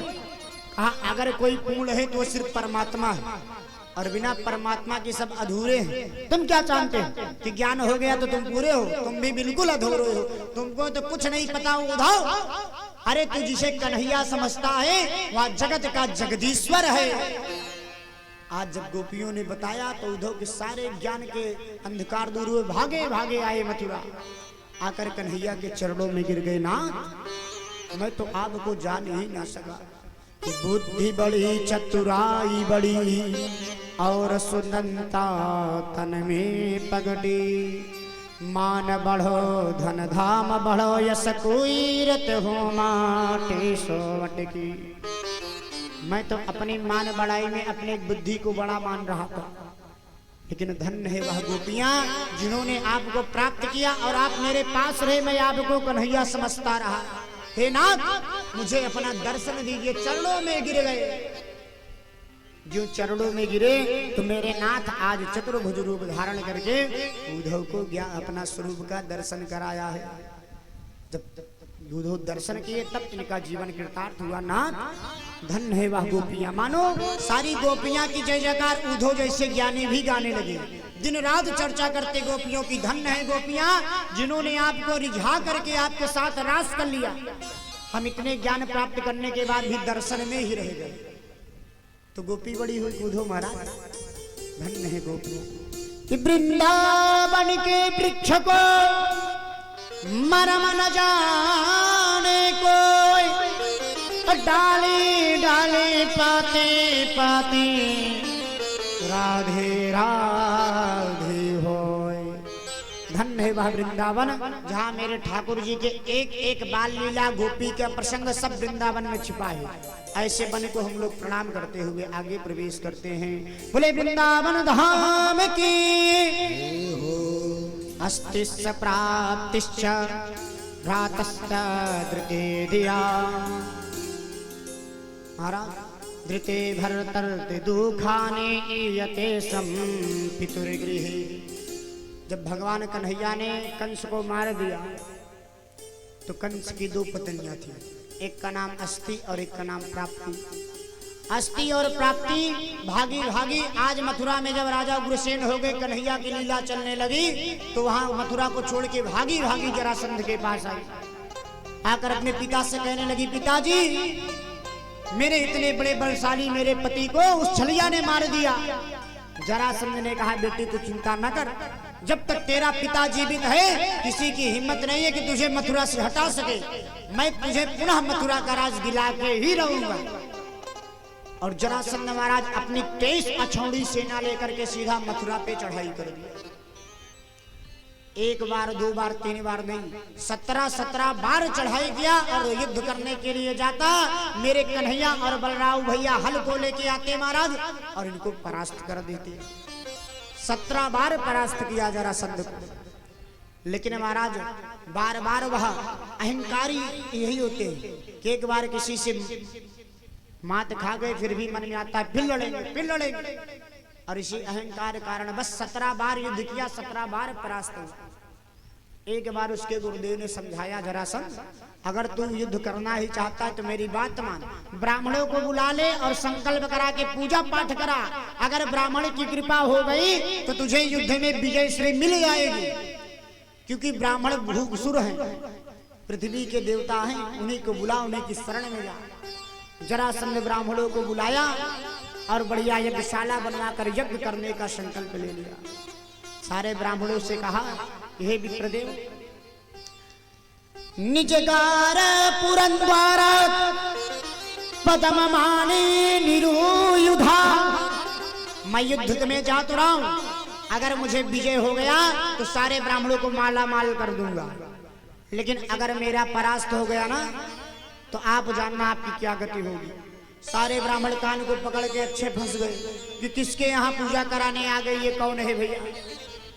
कहा अगर कोई पूर्ण है तो सिर्फ परमात्मा है, और बिना परमात्मा के सब अधूरे हैं। तुम क्या जानते हो कि ज्ञान हो गया तो तुम पूरे हो? तुम भी बिल्कुल अधूरे हो, तुमको तो कुछ नहीं पता उद्धव। अरे तू जिसे कन्हैया समझता है वह जगत का जगदीश्वर है। आज जब गोपियों ने बताया तो उद्धव के सारे ज्ञान के अंधकार दूर हुए। भागे भागे आए मथुरा, आकर कन्हैया के चरणों में गिर गए। नाथ, मैं तो आपको जान ही ना सका। बुद्धि बड़ी, चतुराई बड़ी, और सुनंता तन में पगड़ी। मान बढ़ो धन धाम बढ़ो, यस कोई रत हो माटे सोवट की। मैं तो अपनी मान बढ़ाई में अपने बुद्धि को बड़ा मान रहा था, लेकिन धन्य है वह गोपियां जिन्होंने आपको प्राप्त किया और आप मेरे पास रहे। मैं आपको कन्हैया समझता रहा। हे नाथ, मुझे अपना दर्शन दीजिए। चरणों में गिर गए। जो चरणों में गिरे तो मेरे नाथ आज चतुर्भुज रूप धारण करके उद्धव को अपना स्वरूप का दर्शन कराया है। जब उद्धव दर्शन किए तब इनका जीवन कृतार्थ हुआ। नाथ, धन्य है वह गोपियां। मानो सारी गोपियां की जय जयकार उद्धव जैसे ज्ञानी भी गाने लगे। दिन रात चर्चा करते गोपियों की। धन्य है गोपियां जिन्होंने आपको रिझा करके आपके साथ रास कर लिया। हम इतने ज्ञान प्राप्त करने के बाद भी दर्शन में ही रह गए। तो गोपी बड़ी हुई उद्धव महाराज। धन्य है गोपियां। वृंदावन के वृक्ष को मरम न जाने कोई, डाली डाली पाते पाते राधे राधे होय। धन्य है वह वृंदावन जहाँ मेरे ठाकुर जी के एक एक बाल लीला गोपी का प्रसंग सब वृंदावन में छिपा है। ऐसे बन को हम लोग प्रणाम करते हुए आगे प्रवेश करते हैं। बोले वृंदावन धाम की अस्तिश्च प्राप्तिश्च भ्रातश्च धृते धिया। महाराज धृते भर्तर्ते दुखाने ईयते सम पितुर्गृहे। जब भगवान कन्हैया ने कंस को मार दिया तो कंस की दो पत्नियां थी, एक का नाम अस्ति और एक का नाम प्राप्ति। अस्ति और प्राप्ति भागी भागी आज मथुरा में जब राजा उग्रसेन हो गए, कन्हैया की लीला चलने लगी तो वहां मथुरा को छोड़ के भागी भागी जरासंध के पास आई। आकर अपने पिता से कहने लगी, पिताजी मेरे इतने बड़े बलशाली मेरे पति को उस छलिया ने मार दिया। जरासंध ने कहा, बेटी तू चिंता न कर, जब तक तेरा पिता जीवित है किसी की हिम्मत नहीं है कि तुझे मथुरा से हटा सके। मैं तुझे पुनः मथुरा का राज दिला के ही रहूंगा। और जरासंध महाराज अपनी 23 अछौड़ी सेना लेकर के सीधा मथुरा पे चढ़ाई कर दी। एक बार, दो बार, तीन बार नहीं, 17 बार चढ़ाई किया और युद्ध करने के लिए जाता। मेरे कन्हैया और बलराव भैया हल को लेके आते महाराज और इनको परास्त कर देते। 17 बार परास्त किया जरासंध को। लेकिन महाराज बार बार वह अहंकारी यही होते हैं कि एक बार किसी से मात खा गए फिर भी मन में आता है फिर लड़ेंगे फिर लड़ेंगे, और इसी अहंकार कारण बस 17 बार युद्ध किया, 17 बार परास्त हुआ। एक बार उसके गुरुदेव ने समझाया, जरासंध अगर तू युद्ध करना ही चाहता है तो मेरी बात मान, ब्राह्मणों को बुला ले और संकल्प करा के पूजा पाठ करा। अगर ब्राह्मण की कृपा हो गई तो तुझे युद्ध में विजय श्री मिल जाएगी, क्योंकि ब्राह्मण भूसुर हैं, पृथ्वी के देवता हैं, उन्हीं को बुला, उन्हीं की शरण में जा। जरासंध ने ब्राह्मणों को बुलाया और बढ़िया यज्ञशाला बनवाकर यज्ञ करने का संकल्प ले लिया। सारे ब्राह्मणों से कहा, हे विप्रदेव, निजगार पुरंद्वारा पदम माने निरुयुधा, मैं युद्ध में जा तो रहा हूं, अगर मुझे विजय हो गया तो सारे ब्राह्मणों को माला माल कर दूंगा, लेकिन अगर मेरा परास्त हो गया ना तो आप जानना आपकी क्या गति होगी। सारे ब्राह्मण कान को पकड़ के अच्छे फंस गए कि किसके यहाँ पूजा कराने आ गई, ये कौन है भैया।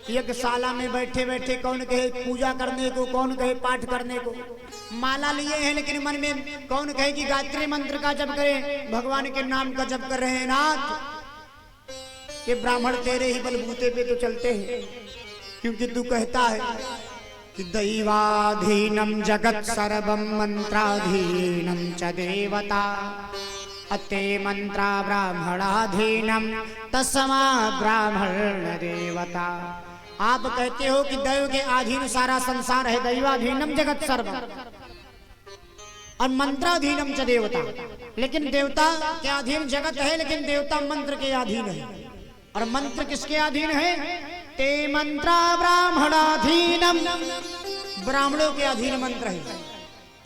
यज्ञशाला में बैठे बैठे कौन कहे पूजा करने को, कौन कहे पाठ करने को, माला लिए हैं लेकिन मन में कौन कहे कि गायत्री मंत्र का जप करें, भगवान के नाम का जप कर रहे हैं। नाथ, ये ब्राह्मण तेरे ही बलबूते पे तो चलते हैं, क्योंकि तू कहता है कि दैवाधीनम जगत सर्वम मंत्राधीनम च देवता, अते मंत्रा ब्राह्मणाधीनम तस्मा ब्राह्मण देवता। आप कहते हो कि दैव के अधीन सारा संसार है, दैवाधीनम जगत सर्वम, और मंत्राधीनम च देवता, लेकिन देवता के अधीन जगत है, लेकिन देवता मंत्र के अधीन है। और मंत्र किसके अधीन है? ते मंत्रा ब्राह्मणाधीनम, ब्राह्मणों के अधीन मंत्र है।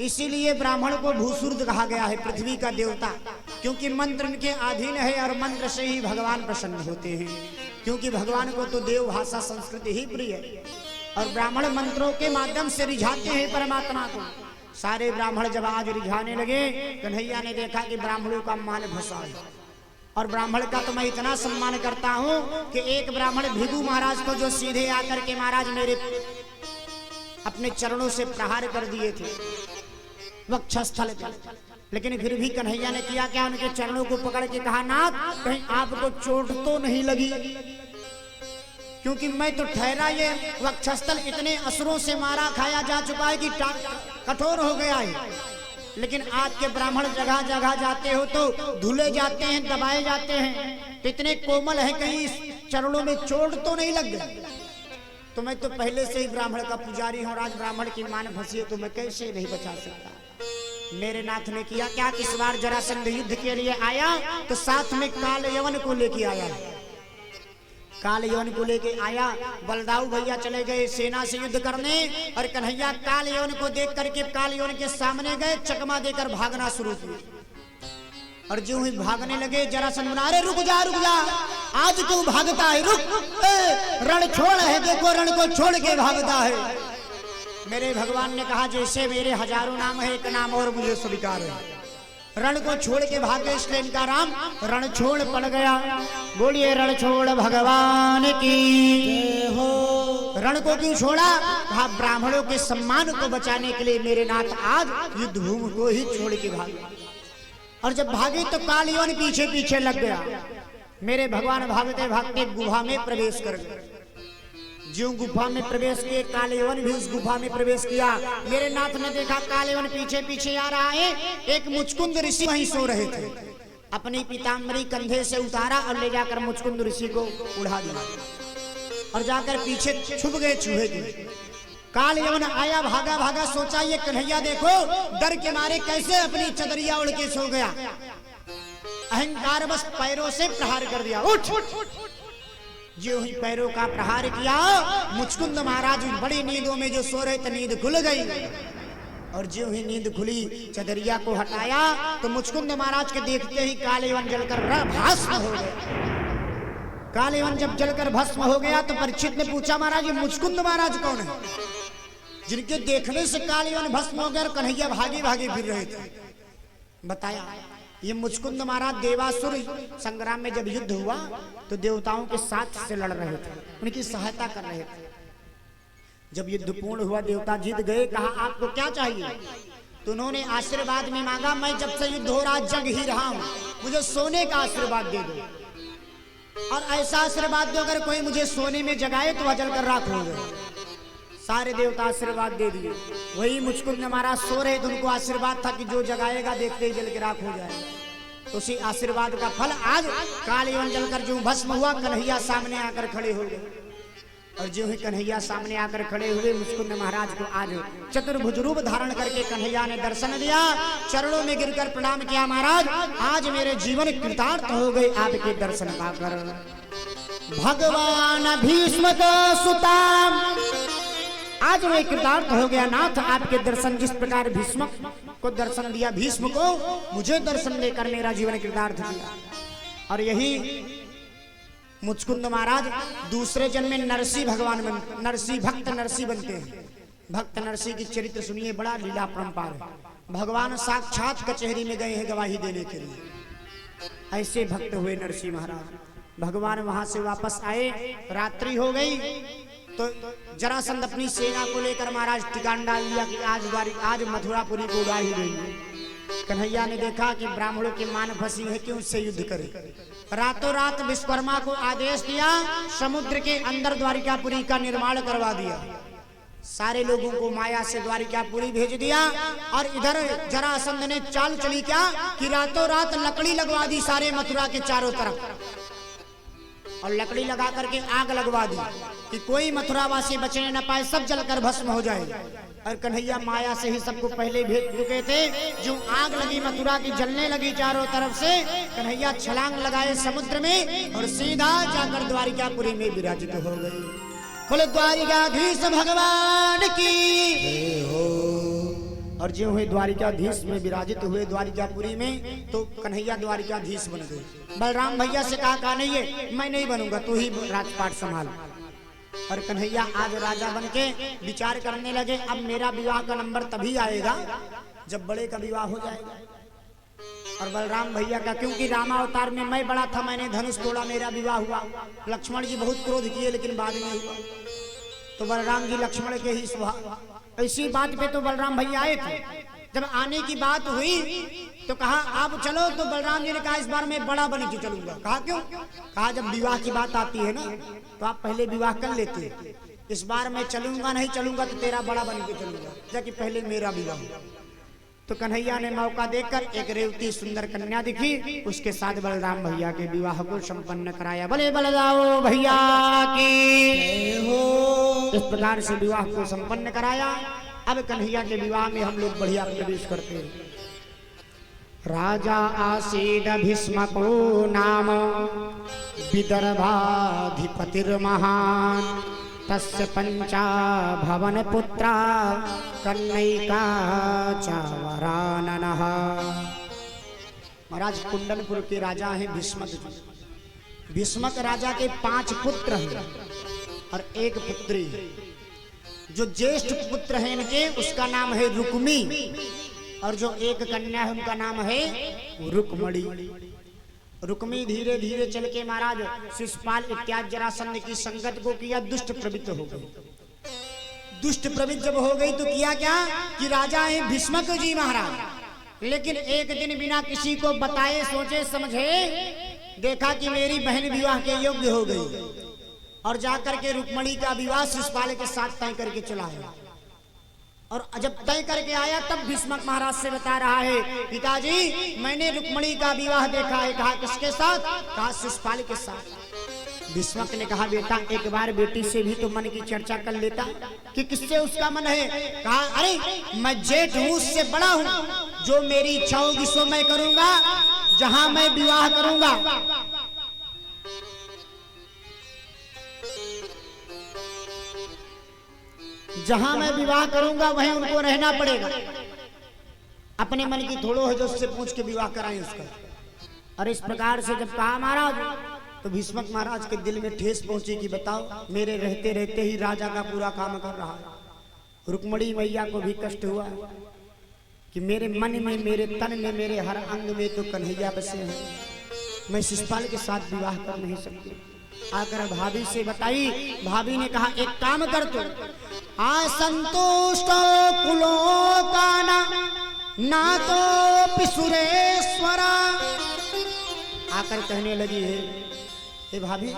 इसीलिए ब्राह्मण को भूसुर कहा गया है, पृथ्वी का देवता, क्योंकि मंत्र इनके अधीन है और मंत्र से ही भगवान प्रसन्न होते हैं, क्योंकि भगवान को तो देव भाषा संस्कृति ही प्रिय है और ब्राह्मण मंत्रों के माध्यम से रिझाते हैं परमात्मा को। सारे ब्राह्मण जब आज रिझाने लगे, कन्हैया ने देखा कि ब्राह्मणों का मान फंसा है, और ब्राह्मण का तो मैं इतना सम्मान करता हूं कि एक ब्राह्मण भिगु महाराज को जो सीधे आकर के महाराज मेरे अपने चरणों से प्रहार कर दिए थे वक्षस्थल पे, लेकिन फिर भी कन्हैया ने किया क्या, उनके चरणों को पकड़ के कहा, नाथ कहीं आपको चोट तो नहीं लगी, क्योंकि मैं तो ठहरा ये वक्षस्थल इतने असुरों से मारा खाया जा चुका है कि कठोर हो गया है, लेकिन आज के ब्राह्मण जगह जगह जाते हो तो धुले जाते हैं, दबाए जाते हैं, तो इतने कोमल है, कहीं चरणों में चोट तो नहीं लग गई। तो मैं तो पहले से ही ब्राह्मण का पुजारी हूं, आज ब्राह्मण की मान फंसी है तो मैं कैसे नहीं बचा सकता। मेरे नाथ ने किया क्या, इस बार जरासंध युद्ध के लिए आया तो साथ में काल यवन को लेके आया, काल यवन को लेके आया। बलदाऊ भैया चले गए सेना से युद्ध करने, और कन्हैया काल यवन को देख करके काल यवन के सामने गए, चकमा देकर भागना शुरू किया। और जो ही भागने लगे, जरासंध बोला, अरे रुक जा, आज क्यों भागता है, रुक, रण छोड़ है, देखो रण को छोड़ के भागता है। मेरे भगवान ने कहा, जैसे मेरे हजारों नाम है, एक नाम और मुझे स्वीकार है, रण को छोड़ के भागे, इसलिए इनका राम रण छोड़ पड़ गया। बोलिए रण छोड़ भगवान की हो। रण को क्यों छोड़ा? कहा ब्राह्मणों के सम्मान को बचाने के लिए मेरे नाथ आज युद्ध भूमि को ही छोड़ के भागे। और जब भागे तो काल यवन पीछे पीछे लग गया। मेरे भगवान भागते भागते गुफा में प्रवेश कर गए। जो गुफा में प्रवेश किए, काल यवन भी उस गुफा में प्रवेश किया। मेरे नाथ ने देखा काल यवन पीछे पीछे आ रहा है। एक मुचकुंद ऋषि वहीं सो रहे थे, अपनी पीताम्बरी कंधे से उतारा और ले जाकर मुचकुंद ऋषि को उड़ा दिया और जाकर पीछे छुप गए चूहे के। काल यवन आया, भागा भागा, सोचा ये कन्हैया देखो डर के मारे कैसे अपनी चदरिया उड़ के सो गया। अहंकार बस पैरों से प्रहार कर दिया, उठ। जो ही पैरों का प्रहार किया, मुचकुंद महाराज बड़ी नींदों में जो सो रहे थे, नींद खुल गई। और जो ही नींद खुली, चदरिया को हटाया तो मुचकुंद महाराज के देखते ही काल यवन जलकर भस्म हो गया। काल यवन जब जलकर भस्म हो गया तो परीक्षित ने पूछा, महाराज ये मुचकुंद महाराज कौन है, जिनके देखने से काल यवन भस्म हो गया और कन्हैया भागे भागे फिर रहे थे? बताया, ये मुचकुंद महाराज देवासुर संग्राम में जब युद्ध हुआ तो देवताओं के साथ से लड़ रहे थे, उनकी सहायता कर रहे थे। जब युद्ध पूर्ण हुआ, देवता जीत गए। कहा आपको क्या चाहिए? तो उन्होंने आशीर्वाद में मांगा, मैं जब से युद्ध हो रहा जग ही रहा हूं, मुझे सोने का आशीर्वाद दे दो। और ऐसा आशीर्वाद दो अगर कोई मुझे सोने में जगाए तो वह जलकर राख हो गए। सारे देवता आशीर्वाद दे दिए। वही मुचकुंद महाराज सो रहे थे, उनको आशीर्वाद था कि जो जगाएगा देखते ही जल के राख हो जाएगा। तो उसी आशीर्वाद का फल आज काल यवन जलकर जो भस्म हुआ, कन्हैया सामने आकर खड़े हो गए। और जो ही कन्हैया सामने आकर खड़े हुए, मुचकुंद महाराज को आज चतुर्भुज रूप धारण करके कन्हैया ने दर्शन दिया। चरणों में गिरकर प्रणाम किया, महाराज आज मेरे जीवन कृतार्थ हो गए आपके दर्शन पाकर। भगवान भीष्म का सुता, आज मैं कृतार्थ हो गया नाथ आपके दर्शन। जिस प्रकार भीष्म को दर्शन दिया, भीष्म को मुझे दर्शन देकर मेरा जीवन कृतार्थ किया। और यही मुचकुंद महाराज दूसरे जन्म में नरसिंह भगवान नरसिंह भक्त नरसिंह बनते हैं। भक्त नरसिंह की चरित्र सुनिए, बड़ा लीला परंपार है। भगवान साक्षात कचहरी में गए हैं गवाही देने के लिए। ऐसे भक्त हुए नरसिंह महाराज। भगवान वहां से वापस आए, रात्रि हो गई तो जरासंध अपनी सेना को लेकर महाराज ठिकान डाल दिया कि आज मथुरापुरी को उड़ा ही देंगे। कन्हैया ने देखा कि ब्राह्मणों की मान फंसी है कि उससे युद्ध करे। रातों रात विश्वकर्मा को आदेश दिया, समुद्र के अंदर द्वारिकापुरी का निर्माण करवा दिया। सारे लोगों को माया से द्वारिकापुरी भेज दिया। और इधर जरासंध ने चाल चली क्या कि रातों रात लकड़ी लगवा दी सारे मथुरा के चारों तरफ। और लकड़ी लगा करके आग लगवा दी कि कोई मथुरावासी बचने न पाए, सब जलकर भस्म हो जाए। और कन्हैया माया से ही सबको पहले भेज चुके थे। जो आग लगी मथुरा की, जलने लगी चारों तरफ से, कन्हैया छलांग लगाए समुद्र में और सीधा जाकर द्वारिकापुरी में विराजित हो गए। बोले द्वारिकाधीश भगवान की हो। और जो हुए द्वारिकाधीश में विराजित हुए द्वारिकापुरी में, तो कन्हैया द्वारिकाधीश बन गए। बलराम भैया से कहा नहीं है मैं नहीं बनूंगा, तू ही राजपाट संभाल। और कन्हैया आज राजा बन के विचार करने लगे, अब मेरा विवाह का नंबर तभी आएगा जब बड़े का विवाह हो जाएगा। और बलराम भैया का, क्योंकि रामावतार में मैं बड़ा था, मैंने धनुष तोड़ा, मेरा विवाह हुआ। लक्ष्मण जी बहुत क्रोध किए लेकिन बाद में हुआ। तो बलराम जी लक्ष्मण के ही स्वभाव। इसी बात पे तो बलराम भैया आए थे। जब आने की बात हुई तो कहा आप चलो। तो बलराम जी ने कहा इस बार मैं बड़ा बन के चलूंगा। कहा क्यों? कहा जब विवाह की बात आती है ना तो आप पहले विवाह कर लेते। इस बार मैं चलूंगा, नहीं चलूंगा तो तेरा बड़ा बन के चलूंगा, जबकि पहले मेरा विवाह। तो कन्हैया ने मौका देकर एक रेवती सुंदर कन्या दिखी, उसके साथ बलराम भैया के विवाह को संपन्न कराया। बोले बलराम भैया की हो। इस प्रकार से विवाह को संपन्न कराया। अब कन्हैया के विवाह में हम लोग बढ़िया प्रवेश करते हैं। राजा आसीद भीष्मको नाम विदर्भाधिपतिर्महान, तस्य पंचा भवन पुत्रा कन्नैका चावराननः। महाराज कुंडनपुर के राजा हैं भीष्मक जी। भीष्मक राजा के 5 पुत्र हैं और 1 पुत्री है। जो ज्येष्ठ पुत्र है इनके, उसका नाम है रुक्मी। और जो 1 कन्या है उनका नाम है रुक्मणी। रुक्मी धीरे धीरे चल के महाराज शिशुपाल इत्यादि जरासंध की संगत को किया, दुष्ट प्रवृत्त हो गई। दुष्ट प्रवृत्त जब हो गई तो किया क्या कि राजा है भीष्मक जी महाराज। लेकिन एक दिन बिना किसी को बताए सोचे समझे देखा कि मेरी बहन विवाह के योग्य हो गई। और जाकर के रुक्मणी का विवाह शिशुपाल के साथ तय करके चला है। और जब तय करके आया तब भीष्मक महाराज से बता रहा है, पिताजी मैंने रुक्मणी का विवाह देखा है। कहा किसके साथ? कहा शिशुपाल के साथ। भीष्मक ने कहा बेटा एक बार बेटी से भी तो मन की चर्चा कर लेता कि किससे उसका मन है। कहा अरे मैं जेठ हूँ, उससे बड़ा हूँ, जो मेरी इच्छा होगी सो मैं करूंगा, जहां मैं विवाह करूंगा। जहां मैं विवाह करूंगा वहीं उनको रहना पड़ेगा। अपने मन की थोड़ो है जो उससे पूछ के विवाह कराएं उसका। और इस प्रकार से जब कहा महाराज तो भीष्मक महाराज के दिल में ठेस पहुंची कि बताओ मेरे रहते रहते ही राजा का पूरा काम कर रहा है। रुक्मणी मैया को भी कष्ट हुआ कि मेरे मन में, मेरे तन में, मेरे हर अंग में तो कन्हैया बसे हैं, मैं शिशुपाल के साथ विवाह कर नहीं सकती। आकर भाभी से बताई। भाभी ने कहा एक काम कर तू, असंतुष्ट कुलों का ना तो पिसुरेश्वरा। आकर कहने लगी है हे भाभी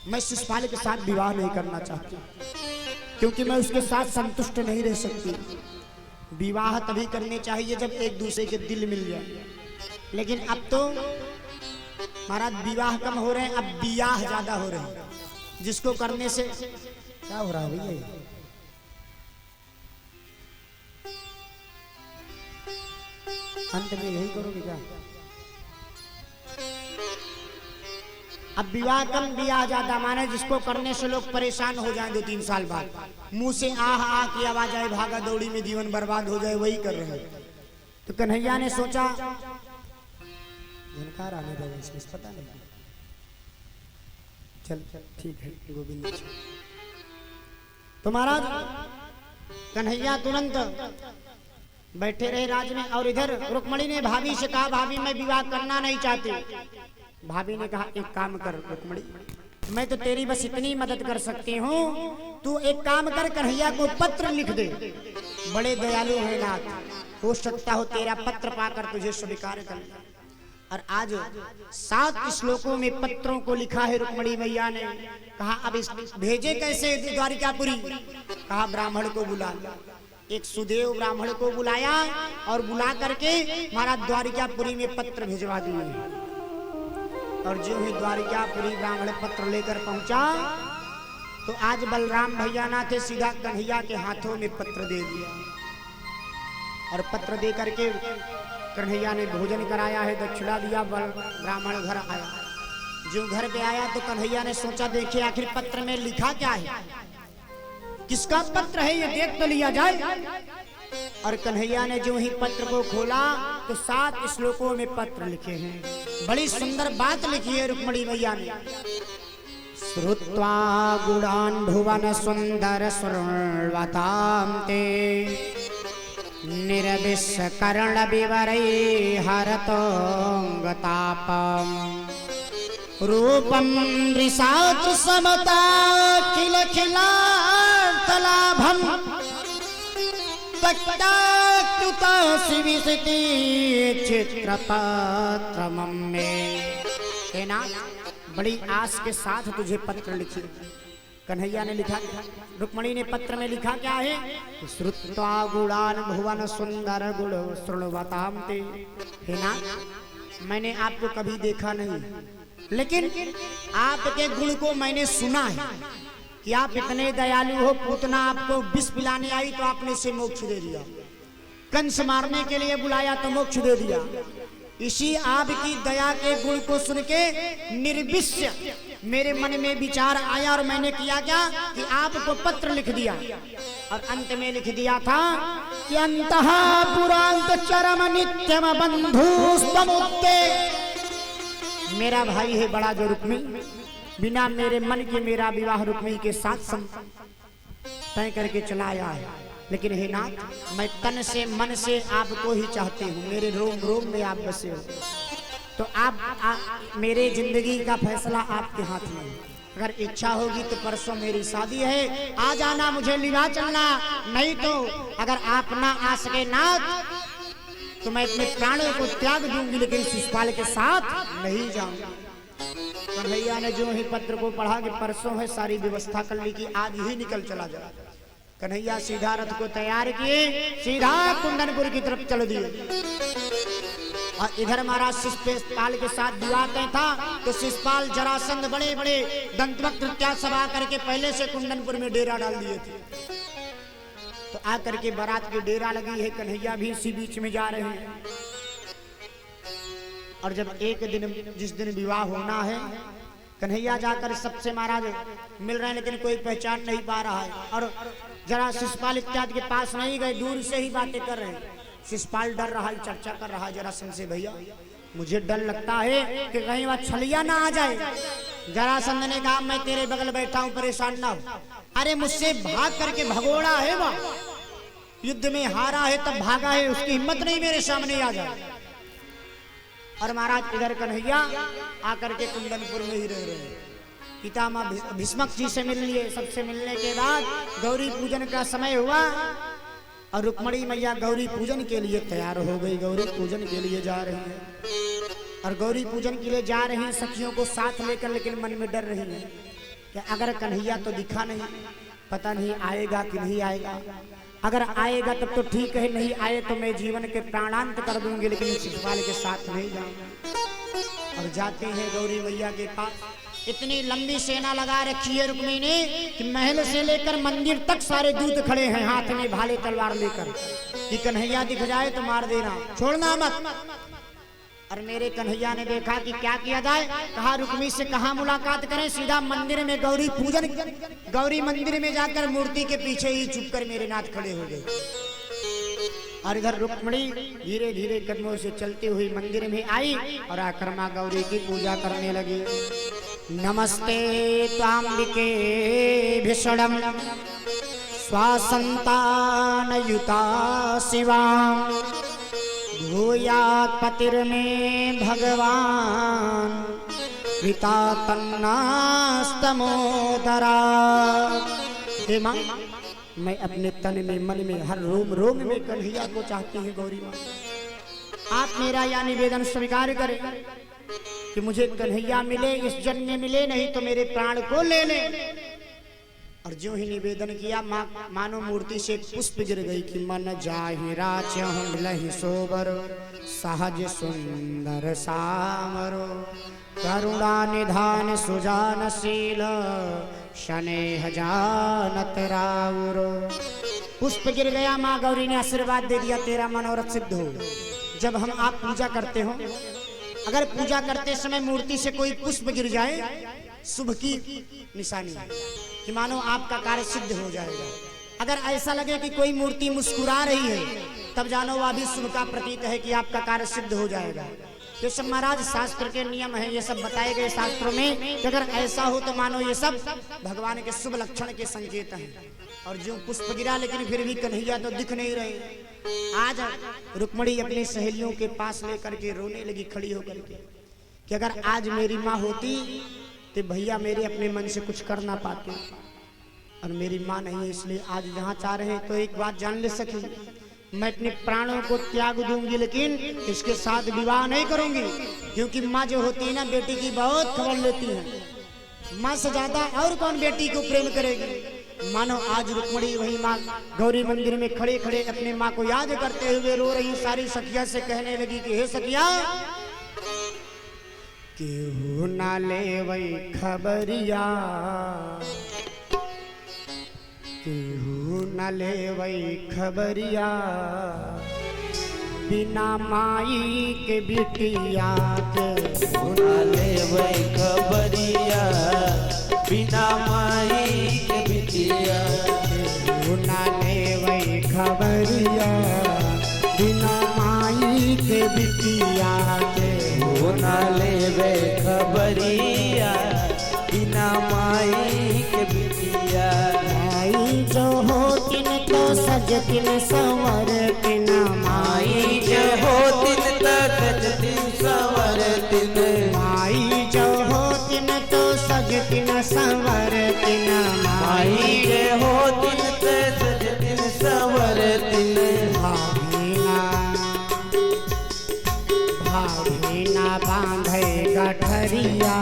मैं शिशुपाल के साथ विवाह नहीं करना चाहती। क्योंकि मैं उसके साथ संतुष्ट नहीं रह सकती। विवाह तभी करने चाहिए जब एक दूसरे के दिल मिल जाए, लेकिन अब तो महाराज विवाह कम हो रहे हैं, अब बियाह ज्यादा हो रहे हैं, जिसको करने से क्या हो रहा है भैया? अंत में यही करोगे क्या? अब विवाह कम बियाह ज्यादा, माने जिसको करने से लोग परेशान हो जाएं 2-3 साल बाद, मुंह से आह आह की आवाज आए, भागा दौड़ी में जीवन बर्बाद हो जाए, वही कर रहे हैं। तो कन्हैया ने सोचा झनकार आने देगा इसमें, पता नहीं, चल ठीक है गोविंद। तो महाराज कन्हैया तुरंत बैठे रहे राज में, और इधर रुक्मणी ने भाभी से कहा, भाभी मैं विवाह करना नहीं चाहती। भाभी ने कहा एक काम कर रुक्मणी, मैं तो तेरी बस इतनी मदद कर सकती हूँ, तू एक काम कर, कन्हैया को पत्र लिख दे, बड़े दयालु है नाथ, हो सकता हो तेरा पत्र पाकर तुझे स्वीकार कर ले। और आज 7 श्लोकों में पत्रों को लिखा है रुक्मणी मैया ने। कहा अब इस भेजे कैसे द्वारिकापुरी? कहा ब्राह्मण को बुला, एक सुदेव ब्राह्मण को बुलाया और बुला करके महाराज द्वारिकापुरी में पत्र भिजवा दिए। और जो ही द्वारिकापुरी ब्राह्मण पत्र लेकर पहुंचा तो आज बलराम भैया ना थे, सीधा कन्हैया के हाथों में पत्र दे दिया। और पत्र दे करके कन्हैया ने भोजन कराया है, दक्षिणा दिया, ब्राह्मण घर आया। जो घर पे आया तो कन्हैया ने सोचा देखिए आखिर पत्र में लिखा क्या है, किसका पत्र है ये देख तो लिया जाए। और कन्हैया ने जो ही पत्र को खोला तो 7 श्लोकों में पत्र लिखे हैं। बड़ी सुंदर बात लिखी है रुक्मणी मैया ने। श्रुत्वा गुणान् भुवन सुंदर सुरवतां ते निर्विश्य कर्ण विवरै हरतोंगतापम् रूपं रिसात समता किल खिलार्थलाभम् तक्ताक्युता शिविसिति चित्रपत्रमं में। हे नाथ, बड़ी आस के साथ तुझे पत्र लिखे। कन्हैया ने लिखा, रुक्मणी ने पत्र में लिखा क्या है? श्रुत्वा गुणान् भुवन सुंदर गुण शृण्वतां ते। हे नाथ, मैंने आपको कभी देखा नहीं, लेकिन आपके गुण को मैंने सुना है कि आप इतने दयालु हो। पूतना आपको विष पिलाने आई तो आपने से मोक्ष दे दिया, कंस मारने के लिए बुलाया तो मोक्ष दे दिया। इसी आपकी दया के गुण को सुन के निर्विश्य मेरे मन में विचार आया और मैंने किया क्या कि आपको पत्र लिख दिया। और अंत में लिख दिया था कि अंतः पुरांत चरम नित्यम बंधुस्तमुक्ते। मेरा भाई है बड़ा जो रुक्मी, बिना मेरे मन के मेरा विवाह रुक्मी के साथ तय करके चला आया है। लेकिन हे नाथ, मैं तन से मन से आपको ही चाहती हूँ, मेरे रोम रोम में आप बसे हो। तो आप मेरे जिंदगी का फैसला आपके हाथ में है। अगर इच्छा होगी तो परसों मेरी शादी है, आ जाना, मुझे लिवा चलना। नहीं तो अगर आप ना आ सके नाथ तो मैं अपने प्राणों को त्याग दूंगी, लेकिन शिशुपाल के साथ नहीं जाऊंगी। कन्हैया ने जो ही पत्र को पढ़ा कि परसों है, सारी व्यवस्था कर ली कि आज ही निकल चला जाए। कन्हैया सीधा रथ को तैयार किए, सीधा कुंदनपुर की तरफ चल दिए। और इधर महाराज शिशुपाल के साथ विवाह तय था तो शिशुपाल जरासंध बड़े बड़े दंतवक्त्र इत्यादि सभा करके पहले से कुंदनपुर में डेरा डाल दिए थे। तो आकर के बारात की डेरा लगी है, कन्हैया भी इसी बीच में जा रहे हैं। और जब एक दिन जिस दिन विवाह होना है, कन्हैया जाकर सबसे महाराज मिल रहे हैं, लेकिन कोई पहचान नहीं पा रहा है। और जरा शिशुपाल इत्यादि के पास नहीं गए, दूर से ही बातें कर रहे हैं। शिशुपाल डर रहा है, चर्चा कर रहा है जरासंध से, भैया मुझे डर लगता है कि कहीं वह छलिया ना आ जाए। जरासंध ने कहा मैं तेरे बगल बैठा हूं, परेशान ना हो। अरे मुझसे भाग करके भगोड़ा है, वह युद्ध में हारा है तब भागा है, उसकी हिम्मत नहीं मेरे सामने आ जाए। और महाराज इधर कन्हैया आकर के कुंदनपुर में ही रह रहे हैं। पितामह भीष्मक जी से मिल लिए। सबसे मिलने के बाद गौरी पूजन का समय हुआ और रुक्मणी मैया गौरी पूजन के लिए तैयार हो गई, गौरी पूजन के लिए जा रही है। और गौरी पूजन के लिए जा रही हैं सखियों को साथ लेकर, लेकिन मन में डर रही है कि अगर कन्हैया तो दिखा नहीं, पता नहीं आएगा कि नहीं आएगा। अगर आएगा तब तो ठीक है, नहीं आए तो मैं जीवन के प्राणांत कर दूंगी, लेकिन शिशुपाल के साथ नहीं जाऊंगा। और जाते हैं गौरी मैया के पास। इतनी लंबी सेना लगा रखी है रुक्मिणी ने कि महल से लेकर मंदिर तक सारे दूत खड़े हैं हाथ में भाले तलवार लेकर कि कन्हैया दिख जाए तो मार देना, छोड़ना मत। और मेरे कन्हैया ने देखा कि क्या किया जाए, कहा रुक्मी से कहाँ मुलाकात करें, सीधा मंदिर में गौरी पूजन, गौरी मंदिर में जाकर मूर्ति के पीछे ही चुप कर मेरे नाथ खड़े हो गए। और इधर रुक्मिणी धीरे धीरे कदमों से चलती हुई मंदिर में आई और आकर मां गौरी की पूजा करने लगी। नमस्ते त्वांबिके भीषणम स्वासंतानयुता शिवा भूयात् पतिर्मे भगवान पिता तन्नास्तमोदरा। हे मां, मैं अपने तन में मन में हर रोम रोम में कन्हैया को चाहती हूँ। गौरी मां, आप मेरा या निवेदन स्वीकार करें कि मुझे कन्हैया मिले, इस जन्म में मिले, नहीं तो मेरे प्राण को ले ले। और जो ही निवेदन किया मानो मूर्ति से एक पुष्प गिर गई कि मन जाहि राचहु मिलहि सोबर सहज सुंदर सामरो करुणा निधान सुजानशील शनेह जानत राउरो। पुष्प गिर गया, माँ गौरी ने आशीर्वाद दे दिया, तेरा मनोरथ सिद्ध हो। जब हम आप पूजा करते हो, अगर पूजा करते समय मूर्ति से कोई पुष्प गिर जाए, शुभ की निशानी है कि मानो आपका कार्य सिद्ध हो जाएगा। अगर ऐसा लगे कि कोई मूर्ति मुस्कुरा रही है, तब जानो वह भी शुभ का प्रतीक है कि आपका कार्य सिद्ध हो जाएगा। ये सब महाराज शास्त्र के नियम है, ये सब बताए गए शास्त्रों में कि अगर ऐसा हो तो मानो ये सब भगवान के शुभ लक्षण के संकेत हैं। और जो पुष्प गिरा, लेकिन फिर भी कन्हैया तो दिख नहीं रहे। आज रुक्मिणी अपनी सहेलियों के पास लेकर के रोने लगी खड़ी होकर के कि अगर आज मेरी माँ होती तो भैया मेरे अपने मन से कुछ कर ना पाते, और मेरी माँ नहीं है, इसलिए आज जहाँ चाह रहे हैं तो एक बात जान ले सके, मैं अपने प्राणों को त्याग दूंगी, लेकिन इसके साथ विवाह नहीं करूंगी। क्योंकि माँ जो होती है ना, बेटी की बहुत खबर लेती है। माँ से ज्यादा और कौन बेटी को प्रेम करेगी। मानो आज रुक्मिणी वही माँ गौरी मंदिर में खड़े खड़े अपने माँ को याद करते हुए रो रही। सारी सखिया से कहने लगी कि हे सखिया, केहू ना ले वही खबरिया, केहू न ले वही खबरिया, बिना माई के बिटिया के न ले वही खबरिया, बिना माई के बिटिया। केहू न ले वही खबरिया, बिना माई के बिटिया के न ले वही खबरिया, बिना माई के बिटिया। जो होतिन तो सजतिन संवरतिन, माई जो होतिन तो सजतिन संवरतिन, माई जो होतिन तो सजतिन संवरतिन, माई जो होतिन तो सजतिन संवरतिन। भाभीना बांधे गठरिया,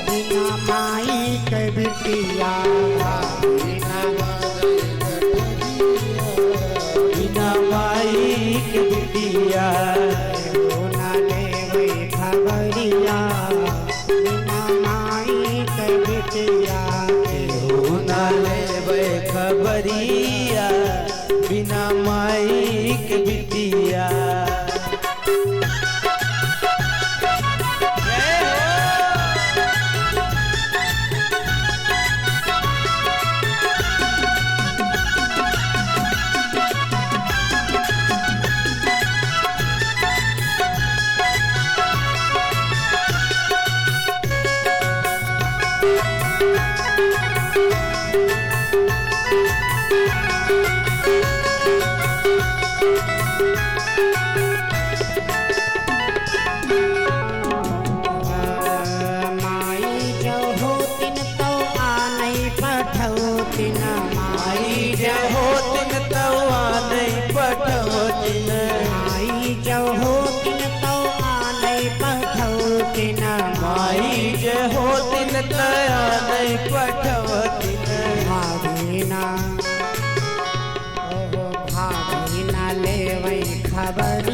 बिना माई के बिटिया। बिना माई के बिटिया, न ले वही खबरिया, बिना माई के बिटिया। न ले वही खबरिया, बिना माई के बिटिया।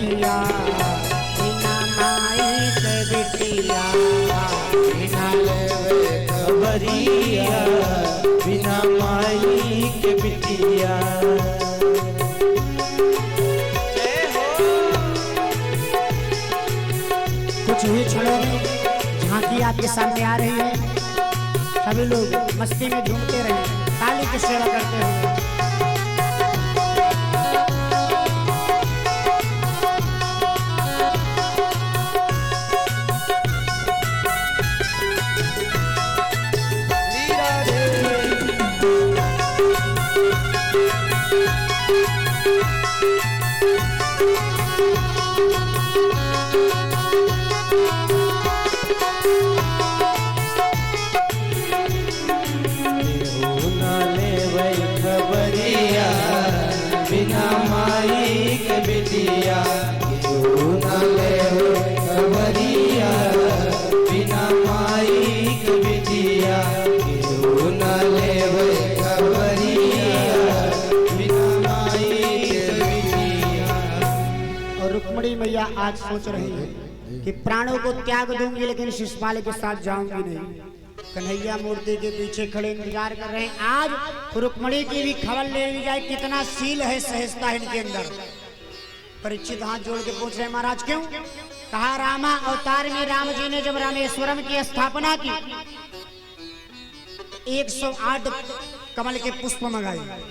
कन्हैया बिना माई के बिटिया बिना लेवे खबरिया बिना माई के बिटिया। कुछ ही क्षणों में झांकी आपके सामने आ रही है। सभी लोग मस्ती में झूमते रहे, ताली की सेवा करते हुए। बिना माई के बिटिया क्यों न लेवे खबरिया बिना माई के बिटिया क्यों न लेवे खबरिया बिना माई के बिटिया। और रुक्मिणी मैया आज सोच रही है कि प्राणों को त्याग दूंगी लेकिन शिशुपाल के साथ जाऊंगी नहीं। कन्हैया मूर्ति के पीछे खड़े इंतजार कर रहे हैं। आज रुक्मिणी की भी खबर ले ली जाए, कितना सील है, सहजता है इनके अंदर। परीक्षित हाथ जोड़ के पूछ रहे महाराज क्यों? कहा रामा अवतार में राम जी ने जब रामेश्वरम की स्थापना की 108 कमल के पुष्प मंगाए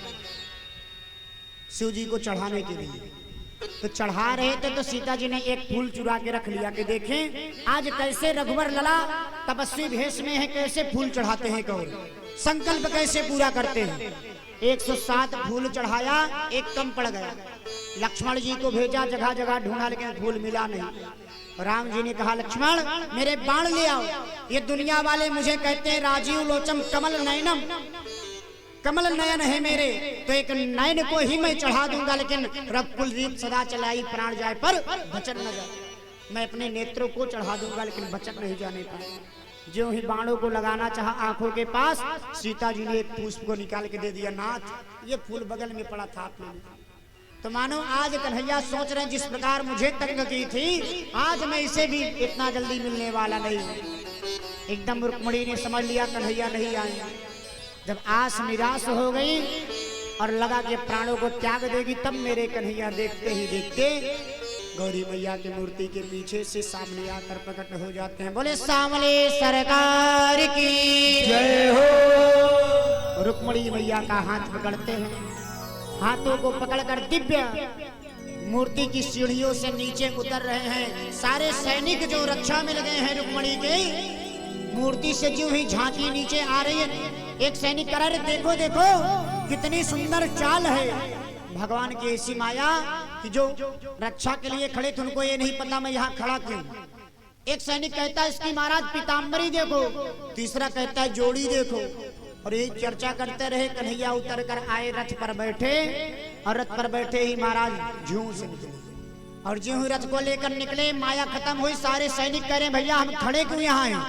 शिव जी को चढ़ाने के लिए। तो चढ़ा रहे थे तो सीता जी ने एक फूल चुरा के रख लिया कि देखें आज कैसे रघुवर लला तपस्वी भेष में है, कैसे फूल चढ़ाते हैं कौर, संकल्प कैसे पूरा करते हैं। 107 फूल चढ़ाया, एक कम पड़ गया। लक्ष्मण जी को भेजा, जगह जगह ढूंढा लेकिन फूल मिला नहीं। राम जी ने कहा लक्ष्मण मेरे बाण ले आओ। ये दुनिया वाले मुझे कहते हैं राजीव लोचन कमल नयनम, कमल नयन है मेरे, तो एक नयन को ही मैं चढ़ा दूंगा लेकिन रघुकुल दीप सदा चलाई प्राण जाए पर बचन न जाए। मैं अपने नेत्रों को चढ़ा दूंगा लेकिन बचन नहीं जाने पाए। जो ही बाणों को लगाना चाहा आंखों के पास, सीता जी ने एक पुष्प को निकाल के दे दिया। नाथ ये फूल बगल में पड़ा था आपने। तो मानो आज कन्हैया सोच रहे जिस प्रकार मुझे तंग की थी आज मैं इसे भी इतना जल्दी मिलने वाला नहीं। एकदम रुक्मिणी ने समझ लिया कन्हैया नहीं आएंगे। जब आस निराश हो गई और लगा कि प्राणों को त्याग देगी, तब मेरे कन्हैया देखते ही देखते गौरी मैया की मूर्ति के पीछे से सामने आकर प्रकट हो जाते हैं। बोले सामले सरकार की जय हो। रुक्मिणी मैया का हाथ पकड़ते हैं, हाथों को पकड़कर दिव्य मूर्ति की सीढ़ियों से नीचे उतर रहे हैं। सारे सैनिक जो रक्षा में लगे हैं रुक्मिणी के मूर्ति से जो ही झांकी नीचे आ रही है, एक सैनिक कह रहे देखो देखो कितनी सुंदर चाल है। भगवान की ऐसी माया कि जो रक्षा के लिए खड़े थे उनको ये नहीं पता मैं यहाँ खड़ा क्यों। एक सैनिक कहता है इसकी महाराज पीताम्बरी देखो, तीसरा कहता है जोड़ी देखो। और ये चर्चा करते रहे। कन्हैया उतर कर आए, रथ पर बैठे और रथ पर बैठे ही महाराज झूम से निकले। और जो ही रथ को लेकर निकले माया खत्म हुई। सारे सैनिक कह रहे भैया हम खड़े क्यों यहाँ हैं?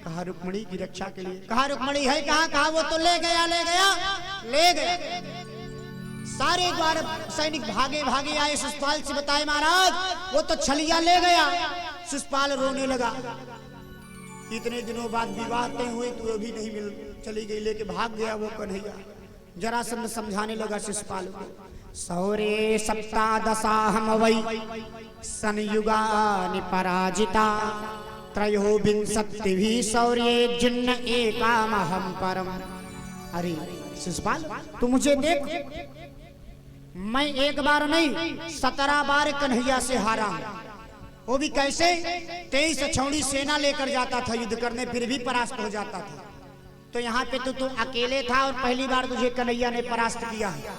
कहा रुक्मिणी की रक्षा के लिए। कहा रुक्मिणी है कहाँ? कहा वो तो ले गया ले गया ले गया। सारे द्वार सैनिक भागे भागे आए, शिशुपाल से बताए महाराज वो तो छलिया ले गया। शिशुपाल रोने लगा। इतने दिनों बाद विवाह तय हुए तो वो भी नहीं मिल, चली गई लेके भाग गया वो कन्हैया। जरासंध समझाने लगा शिशुपाल को। सौरे सप्तादशा हम वै संयुगा पराजिता त्रयो विंशतिभिः शौर्ये जिन्न एकामहं परम। अरे शिशुपाल तू मुझे देख, मैं एक बार नहीं 17 बार कन्हैया से हारा। वो भी कैसे? 23 अछौड़ी सेना लेकर जाता था युद्ध करने, फिर भी परास्त हो जाता था। तो यहाँ पे तो तू अकेले था और पहली बार तुझे कन्हैया ने परास्त किया है,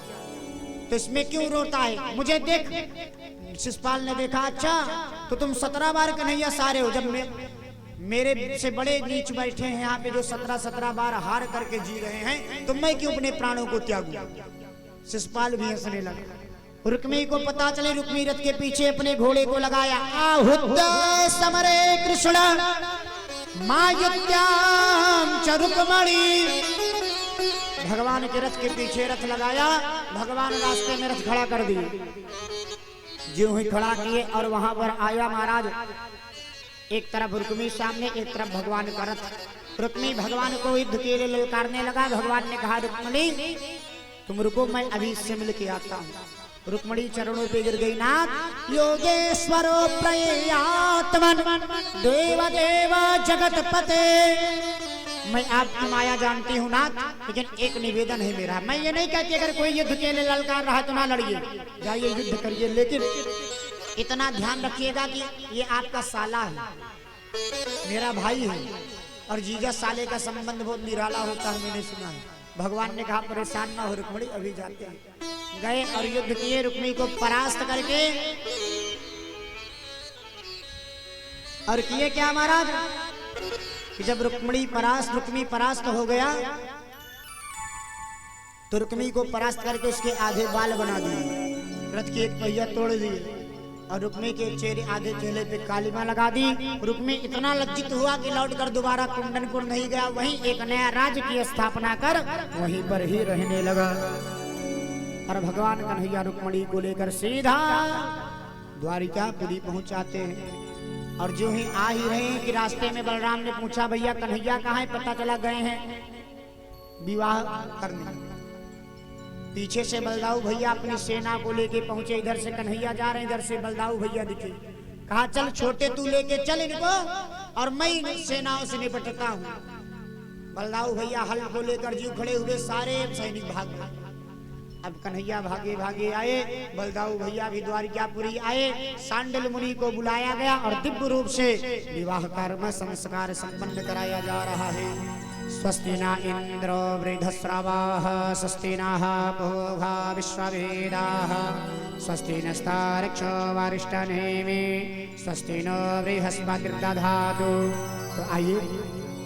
तो इसमें क्यों रोता है? मुझे देख। शिशुपाल ने देखा अच्छा तो तुम 17 बार कन्हैया सारे हो, जब मेरे से बड़े नीच बैठे हैं यहाँ पे जो 17 बार हार करके जी रहे हैं, तो मैं क्यों अपने प्राणों को त्यागूं? शिशुपाल भी हंसने लगा। रुक्मी को पता चले, रुक्मी रथ के पीछे अपने घोड़े को लगाया। आहुत समरे कृष्ण मायुत्याम च रुक्मणी। भगवान के रथ के पीछे रथ लगाया, भगवान रास्ते में रथ खड़ा कर दिए। जो ही खड़ा किए और वहां पर आया महाराज। एक तरफ रुक्मी सामने, एक तरफ भगवान का रथ। रुक्मी भगवान को युद्ध के लिए ललकारने लगा। भगवान ने कहा रुक्मणी तुम रुको, मैं अभी इससे मिल के आता हूँ। रुक्मणी चरणों पे गिर गई। नाथ योगेश्वरो प्रयात्मन देव देव जगत पते, मैं आपकी माया जानती हूँ नाथ, लेकिन एक निवेदन है मेरा। मैं ये नहीं कहती अगर कोई युद्ध के लिए ललकार रहा तो ना लड़िए, जाइए युद्ध करिए, लेकिन इतना ध्यान रखिएगा कि ये आपका साला है, मेरा भाई है, और जीजा साले का संबंध बहुत निराला होता है, मैंने सुना है। भगवान ने कहा परेशान ना हो रुक्मणी, अभी जाते हैं। गए और युद्ध किए, रुक्मी को परास्त करके। और किए क्या महाराज कि जब रुक्मी परास्त हो गया तो रुक्मी को परास्त करके उसके आधे बाल बना दिए, रथ की एक पहिया तोड़ दिए और रुक्मी के चेहरे आधे चेहरे पे कालीमा लगा दी। रुक्मी इतना लज्जित हुआ कि लौटकर दोबारा कुंडनपुर नहीं गया, वहीं एक नया राज्य की स्थापना कर वहीं पर ही रहने लगा। और भगवान कन्हैया रुक्मणी को लेकर सीधा द्वारिकापुरी पहुंचाते हैं। और जो ही आ ही रहे कि रास्ते में बलराम ने पूछा भैया कन्हैया कहाँ है, पता चला गए हैं विवाह करने। पीछे से बलदाऊ भैया अपनी सेना को लेके पहुंचे, इधर से कन्हैया जा रहे हैं, इधर से बलदाऊ भैया दिखे। कहा चल छोटे तू लेके चल इनको और मैं सेनाओं से निपटता हूँ। बलदाऊ भैया हल को लेकर जीव खड़े हुए, सारे सैनिक भाग गए। अब कन्हैया भागे भागे आए, बलदाऊ भैया भी द्वारिकापुरी आए। सांडल मुनि को बुलाया गया और दिव्य रूप से विवाह कर्म संस्कार संपन्न कराया जा रहा है। स्वस्ति न इंद्रो वृद्धश्रवाः स्वस्ति नः पूर्वा विश्ववेदाः स्वस्ति नस्तार्क्ष्यो वरिष्ठनेमि स्वस्ति नो बृहस्पतिर्दधातु। तो आइए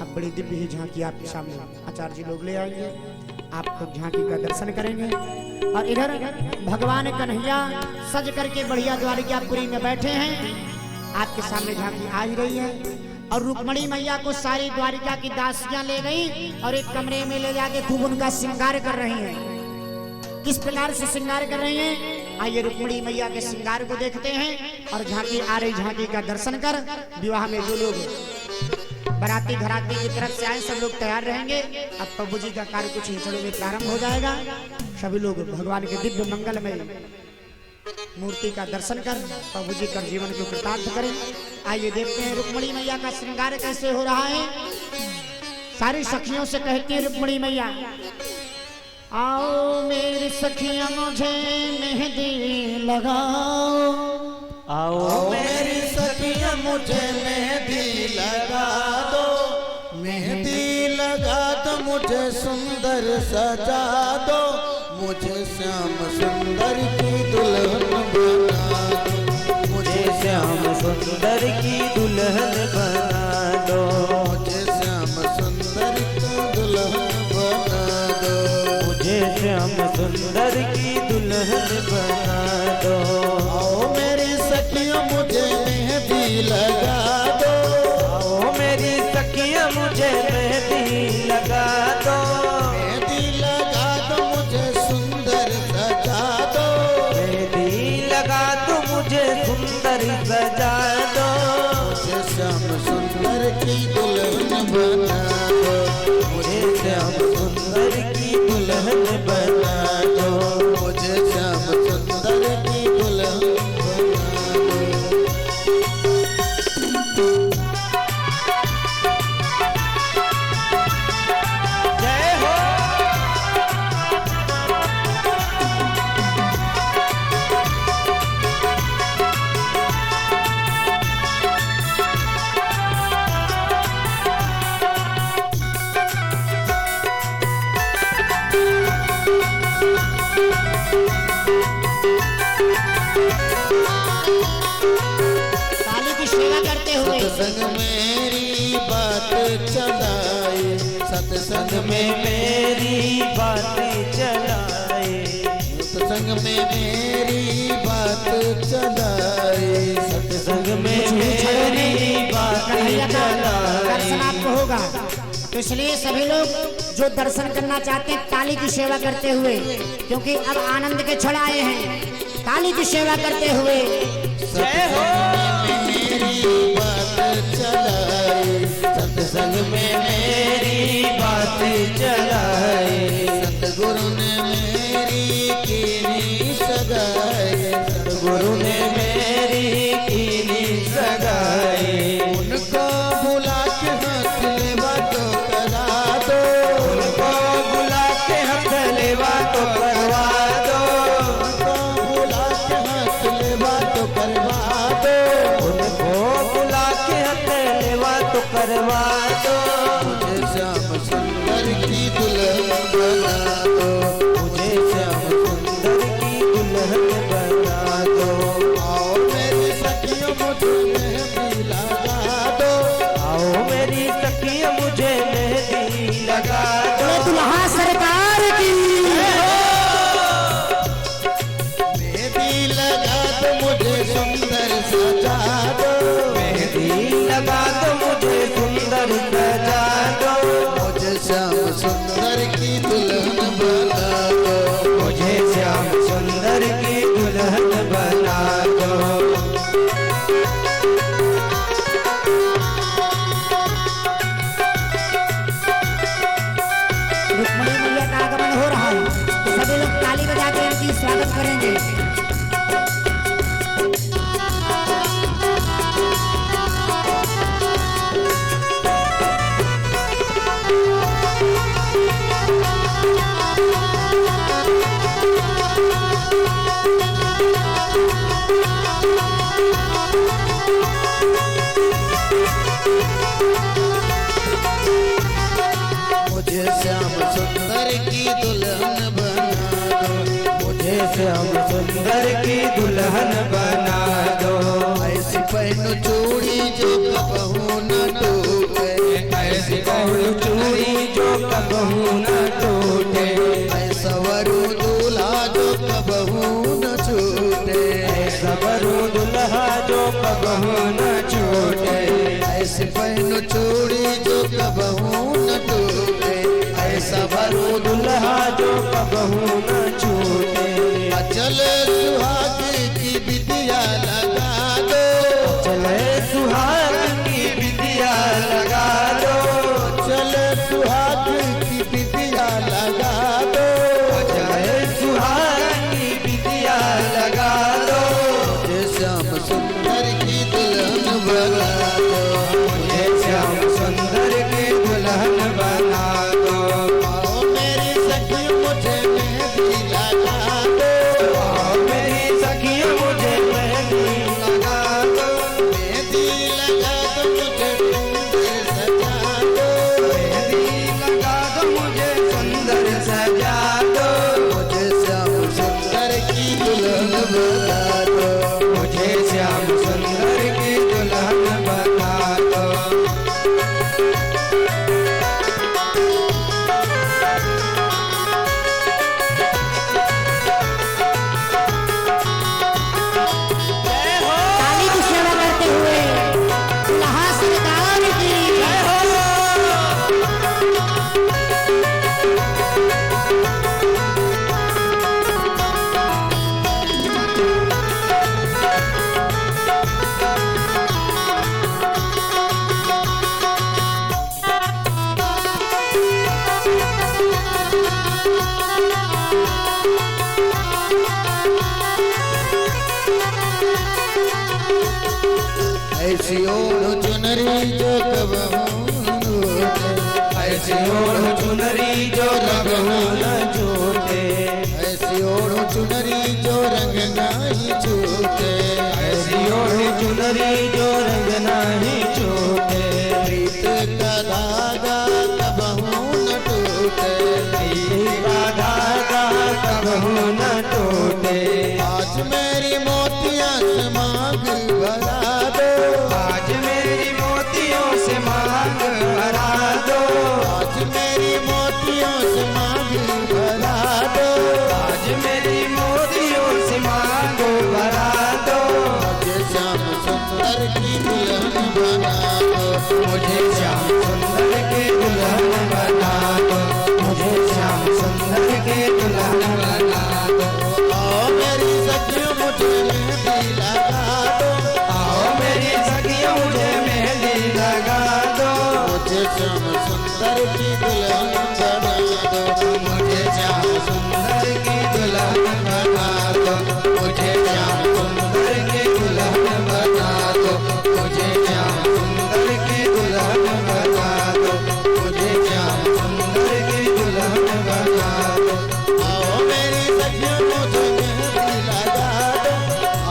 अब बड़ी दिव्य ही झांकी आपके सामने आचार्य जी लोग ले आएंगे, आप लोग झांकी का दर्शन करेंगे। और इधर भगवान कन्हैया सज करके बढ़िया द्वारिकापुरी में बैठे हैं, आपके सामने झांकी आ ही रही है। और रुक्मणी मैया को सारी द्वारिका की दासियां ले गई और एक कमरे में ले जाके खूब उनका श्रृंगार कर रही हैं। किस प्रकार से श्रृंगार कर रही हैं, आइए रुक्मणी मैया के श्रृंगार को देखते हैं। और झांकी आ रही, झांकी का दर्शन कर विवाह में जो लोग बराती घराती की तरफ से आए सब लोग तैयार रहेंगे। अब प्रभु जी का कार्य कुछ ही क्षणों में प्रारंभ हो जाएगा। सभी लोग भगवान के दिव्य मंगलमय मूर्ति का दर्शन कर प्रभु जी का जीवन को कृतार्थ करें। आइए देखते हैं रुक्मणी मैया का श्रृंगार कैसे हो रहा है। सारी सखियों से कहती है रुक्मणी मैया, आओ मेरी सखियां मुझे मेहंदी लगाओ, आओ मेरी सखियां मुझे मेहंदी लगा दो, मेहंदी लगा दो मुझे सुंदर सजा दो, मुझे श्याम सुंदर की दुल्हन बना दो, मुझे श्याम सुंदर की दुल्हन बना दो, मुझे श्याम सुंदर की दुल्हन बना दो, मुझे श्याम सुंदर की दुल्हन बना दो। आओ मेरी सखियां मुझे मेहंदी लगा दो, आओ मेरी सखियां मुझे मेहंदी लगा दो, मेहंदी लगा दो मुझे सुंदर सजा दो, मेहंदी लगा दो मुझे सुंदर सजा दो, मुझे श्याम सुंदर की दुल्हन बना दो, मुझे श्याम सुंदर की दुल्हन बना दो, मुझे श्याम सुंदर की दुल्हन बना दो। जय हो। काली की सेवा करते हुए सत्संग मेरी बात चलाए, सत्संग में मेरी बात चलाए, सत्संग में मेरी बात चलाए, सत्संग में मेरी बात चलाए। दर्शन आपको होगा, तो इसलिए सभी लोग जो दर्शन करना चाहते हैं ताली की सेवा करते हुए, क्योंकि अब आनंद के क्षण आए हैं। काली की सेवा करते हुए जय हो मेरी बात चलाए, सत्संग में मेरी बात चलाए, सतगुरु ने मेरी कीनी सगाए, सतगुरु ने मेरी कीनी सगाए। उनको बुला के हाथ लेवा तो करा दो, उनको बुला के हाथ लेवा तो करवा दो, उनको बुला के हाथ लेवा तो करवा दो, उनको बुला के हाथ लेवा तो करवा दो। मुझे श्याम सुंदर की दुल्हन बना दो, मुझे श्याम सुंदर की दुल्हन बना दो। आओ मेरी सखियों मुझे मेहंदी लगा दो, आओ मेरी सखियों मुझे मेहंदी लगा दो। दुल्हा सरकार की मेहंदी लगा दो मुझे सुंदर सजा दो, मेहंदी लगा दो मुझे सुंदर सजा दो। मुझे श्याम सुंदर की दुल्हन बना दो, मुझे श्याम सुंदर की दुल्हन बना दो। रुक्मणी मैया का आगमन हो रहा है, सभी लोग ताली बजा के इनकी स्वागत करेंगे। मुझे श्याम सुंदर की दुल्हन बना दो, मुझे श्याम सुंदर की दुल्हन बना दो। ऐसी पहनो चूड़ी जो कबहू न टूटे, ऐसी पहनो चूड़ी जो कबहू न टूटे, ऐसा वरु दूल्हा जो कबहू न छूटे, ऐसा वरु दूल्हा जो कबहू न छूटे। ऐसी पहनो चूड़ी जो कबहू न टूटे, ऐसा वरु दूल्हा जो कबहू न छूटे। अचल सुहाग की बिटिया लगा दो, अचल सुहाग की बिटिया लगा दो, अचल सुहाग की बिटिया लगा दो, अचल सुहाग की बिटिया लगा दो। मुझे श्याम सुंदर की दुल्हन बना दो, मुझे श्याम सुंदर की दुल्हन बना दो। आओ मेरी सखी मुझे मेहंदी लगा दो, आओ मेरी सखी मुझे मेहंदी लगा दो, मेहंदी लगा दो मुझे सुंदर सजा दो, मेहंदी लगा दो मुझे सुंदर सजा दो। मुझे श्याम सुंदर की दुल्हन बना दो, मुझे श्याम सुंदर की दुल्हन बना दो। काली की सेवा करते हुए दुल्हा सरकार की ऐसी ओढ़ चुनरी जो कबहू न टूटे, ऐसी ओढ़ चुनरी जो कबहू न छूटे, ऐसी ओढ़ चुनरी जो रंग नहीं छूटे, ऐसी ओढ़ चुनरी जो रंग नहीं छूटे। प्रीत का धागा कबहू न टूटे, प्रीत का धागा कबहू न टूटे। आज मेरी मोतियां से मांग भरा दो, आज मेरी मोतियों से मांग भरा दो, आज मेरी मोतियों से मांग मुझे श्याम सुंदर की दुल्हन बना दो, मुझे श्याम सुंदर की दुल्हन बना दो, मुझे श्याम सुंदर की दुल्हन बना दो, मुझे श्याम सुंदर की दुल्हन बना दो, मुझे श्याम सुंदर की दुल्हन बना दो। आओ मेरी सखियों मुझे मेहंदी लगा दो,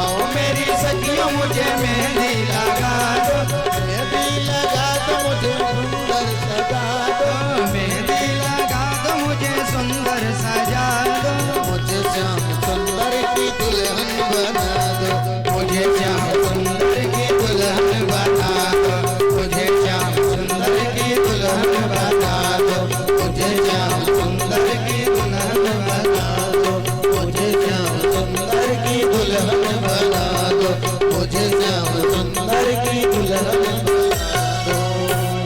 आओ मेरी सखियों मुझे मेहंदी लगा दो, मेहंदी लगा दो मुझे सुंदर सजा दो, मेहंदी लगा दो मुझे सुंदर सजा दो, मुझे श्याम सुंदर की दुल्हन बना दो, मुझे श्याम सुंदर की दुल्हन बना दो, मुझे श्याम सुंदर की दुल्हन बना दो, मुझे श्याम सुंदर की दुल्हन बना दो, मुझे श्याम सुंदर की दुल्हन बना दो, मुझे श्याम सुंदर की दुल्हन बना दो।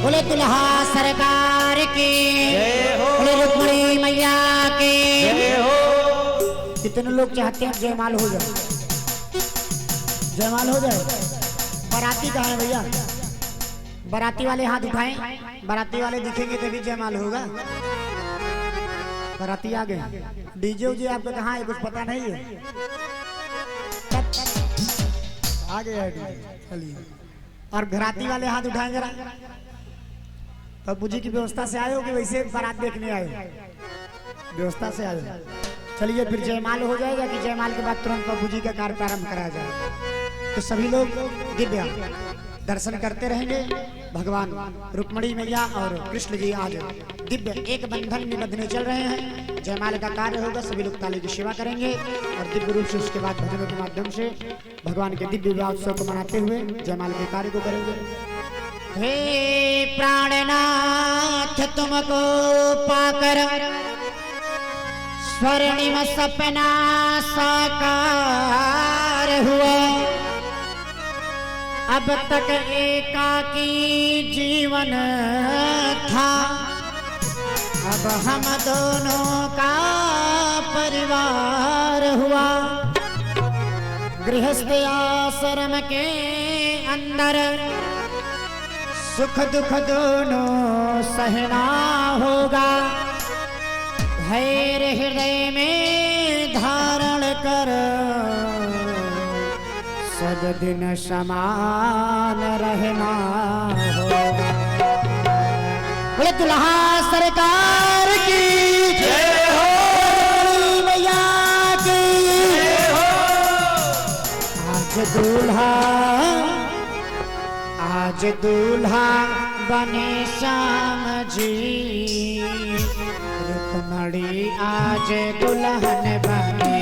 बोले दुल्हा सरकार की, बोले रुक्मिणी मैया की। कितने लोग चाहते हैं जयमाल हो जाए, जयमाल हो जाए। बाराती कहाँ है भैया? बाराती वाले हाथ उठाएं, बाराती वाले दिखेंगे तभी जयमाल होगा। बाराती आ गए, डीजे उजे आपका कहाँ है कुछ पता नहीं है? आ गया चलिए। और घराती वाले हाथ उठाएं जरा। पप्पू जी की व्यवस्था से आए हो कि वैसे बारात देखने आए हो? व्यवस्था से आए हो। चलिए फिर जयमाल हो जाएगा कि जयमाल के बाद तुरंत पप्पू जी का कार्य प्रारंभ कराया जाएगा। तो सभी लोग दिव्य दर्शन करते रहेंगे। भगवान रुक्मिणी मैया और कृष्ण जी आज दिव्य एक बंधन में बंधने चल रहे हैं। जयमाल का कार्य होगा, सभी लोग ताली की सेवा करेंगे और दिव्य रूप से उसके बाद भजनों के माध्यम से भगवान के दिव्य विवाह उत्सव को मनाते हुए जयमाल के कार्य को करेंगे। हे प्राणनाथ तुमको पाकर स्वर्णिम सपना साकार हुआ, अब तक एकाकी जीवन था, अब हम दोनों का परिवार हुआ। गृहस्थ आश्रम के अंदर सुख दुख दोनों सहना होगा, धैर्य हृदय में धारण कर सब दिन समान रहना होगा। बोले दुल्हा सरकार की जय हो, मैया की जय हो। आज दूल्हा बने श्याम जी, रुक्मिणी आज दुल्हन बने,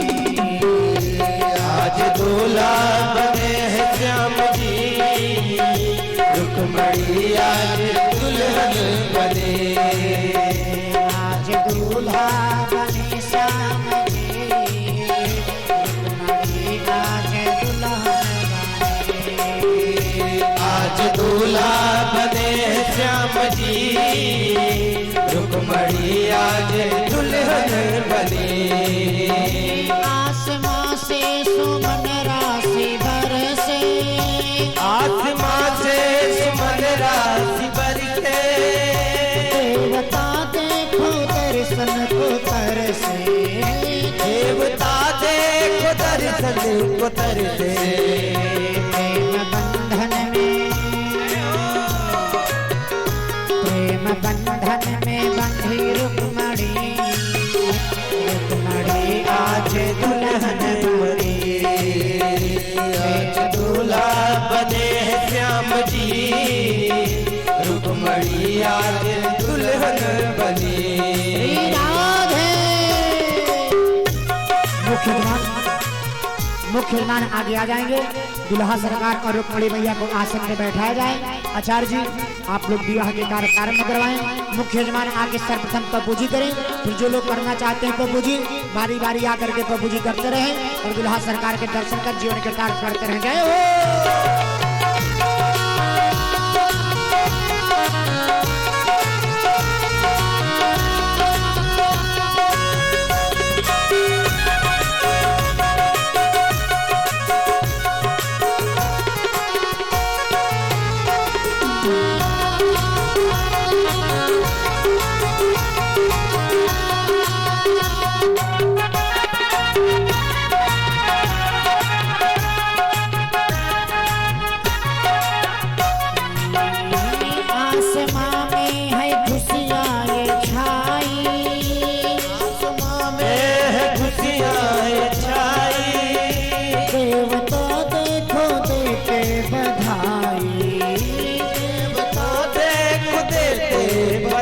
आज दूल्हा बने हैं श्याम जी, रुक्मिणी आज दुल्हन बने, आज दूल्हा बने श्याम जी, रुक्मिणी आज दुल्हन बने, आज दूल्हा बने हैं श्याम जी, रुक्मिणी आज दुल्हन बने। आसमां से सुमन राशि बरसे, आसमां से सुमन राशि बरसे, देवता देखो दर्शन को तरसे, देवता देखो दर्शन को तरसे। प्रेम बंधन में बंधी रुक्मिणी, रुक्मिणी आज दुल्हन बनी, आज दूल्हा बने हैं श्याम जी, रुक्मिणी आज दुल्हन बनी। राधे। मुख्य मेहमान आगे आ जाएंगे। दुल्हा सरकार और रुक्मिणी मैया को आसन में बैठाया जाए। आचार्य जी आप लोग विवाह के कार्य प्रारंभ करवाएं। मुख्य यजमान आके सर्वप्रथम पप्पू जी करें, फिर जो लोग करना चाहते हैं पप्पू जी बारी बारी आकर के पप्पू जी करते रहें और दुल्हा सरकार के दर्शन कर जीवन के कार्य करते रहें। जय हो।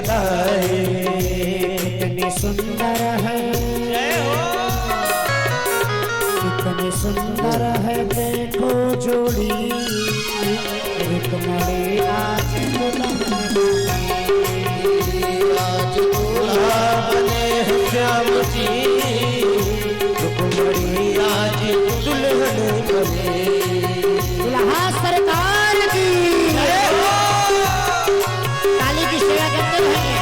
बधाई। कितनी सुंदर है, कितनी सुंदर है देखो जोड़ी, एक मरे आज दुल्हन आज दूल्हा बने हैं श्याम जी, रुक्मणी आज दुल्हन बने। दुल्हा सरकार की काली की सेवा करते रहेंगे।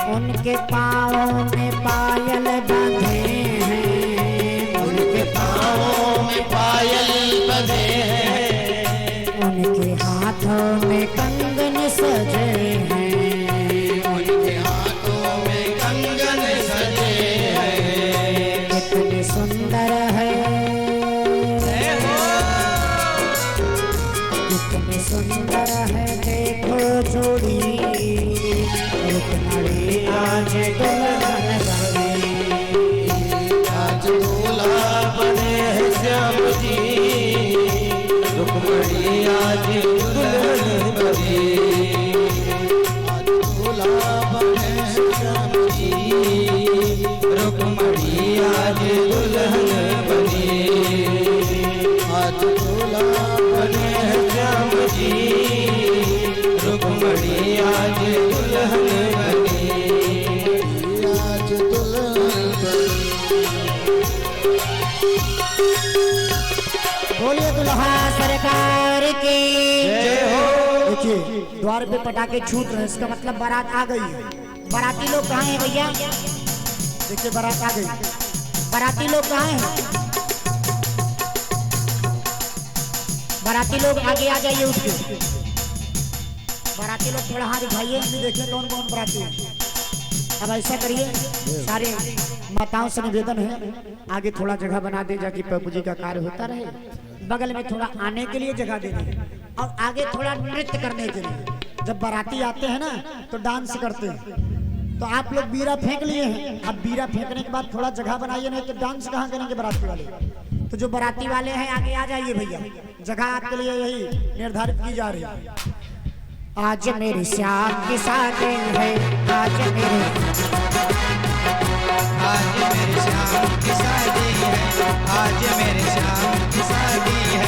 उनके पाँवों में पायल बंधे हैं, उनके पाँवों में पायल बंधे हैं, उनके हाथों में कंगन सजे हैं, उनके हाथों में कंगन सजे हैं। कितनी सुंदर है, कितनी सुंदर है देखो जोड़ी, रुक्मणी आज दुल्हन बनी। आज दूल्हा बने हैं श्याम जी, रुक्मणी आज दुल्हन बनी। आज दूल्हा बने हैं श्याम जी, रुक्मणी आज दुल्हन बनी। आज दूल्हा बने हैं श्याम जी, रुक्मणी आज दुल्हन बनी। आज दुल्हन बनी। बोलिए दुल्हा सरकार की जय हो। देखिए द्वार पे पटाखे छूट रहे हैं, इसका मतलब बारात आ गई है। बाराती लोग कहाँ हैं भैया? देखिए बारात आ गई, बाराती लोग कहाँ हैं? बाराती लोग आगे आ जाइए उठ के। बाराती लोग थोड़ा हाथ दिखाइए, देखिए कौन कौन बाराती है। अब ऐसा करिए, सारे माताओं से निवेदन है आगे थोड़ा जगह बना दे, जाकि प्रभु जी का कार्य होता रहे। बगल में थोड़ा आने के लिए जगह दे दें और आगे थोड़ा नृत्य करने के लिए। जब बाराती आते हैं ना तो डांस करते हैं, तो आप लोग बीरा फेंक लिए हैं। अब बीरा फेंकने के बाद थोड़ा जगह बनाइए, नहीं तो डांस कहाँ करेंगे बाराती वाले? तो जो बाराती वाले हैं आगे आ जाइए भैया, जगह आपके लिए यही निर्धारित की जा रही है। आज मेरी श्याम की शादी है, आज मेरे श्याम की शादी है, आज मेरे श्याम की शादी है।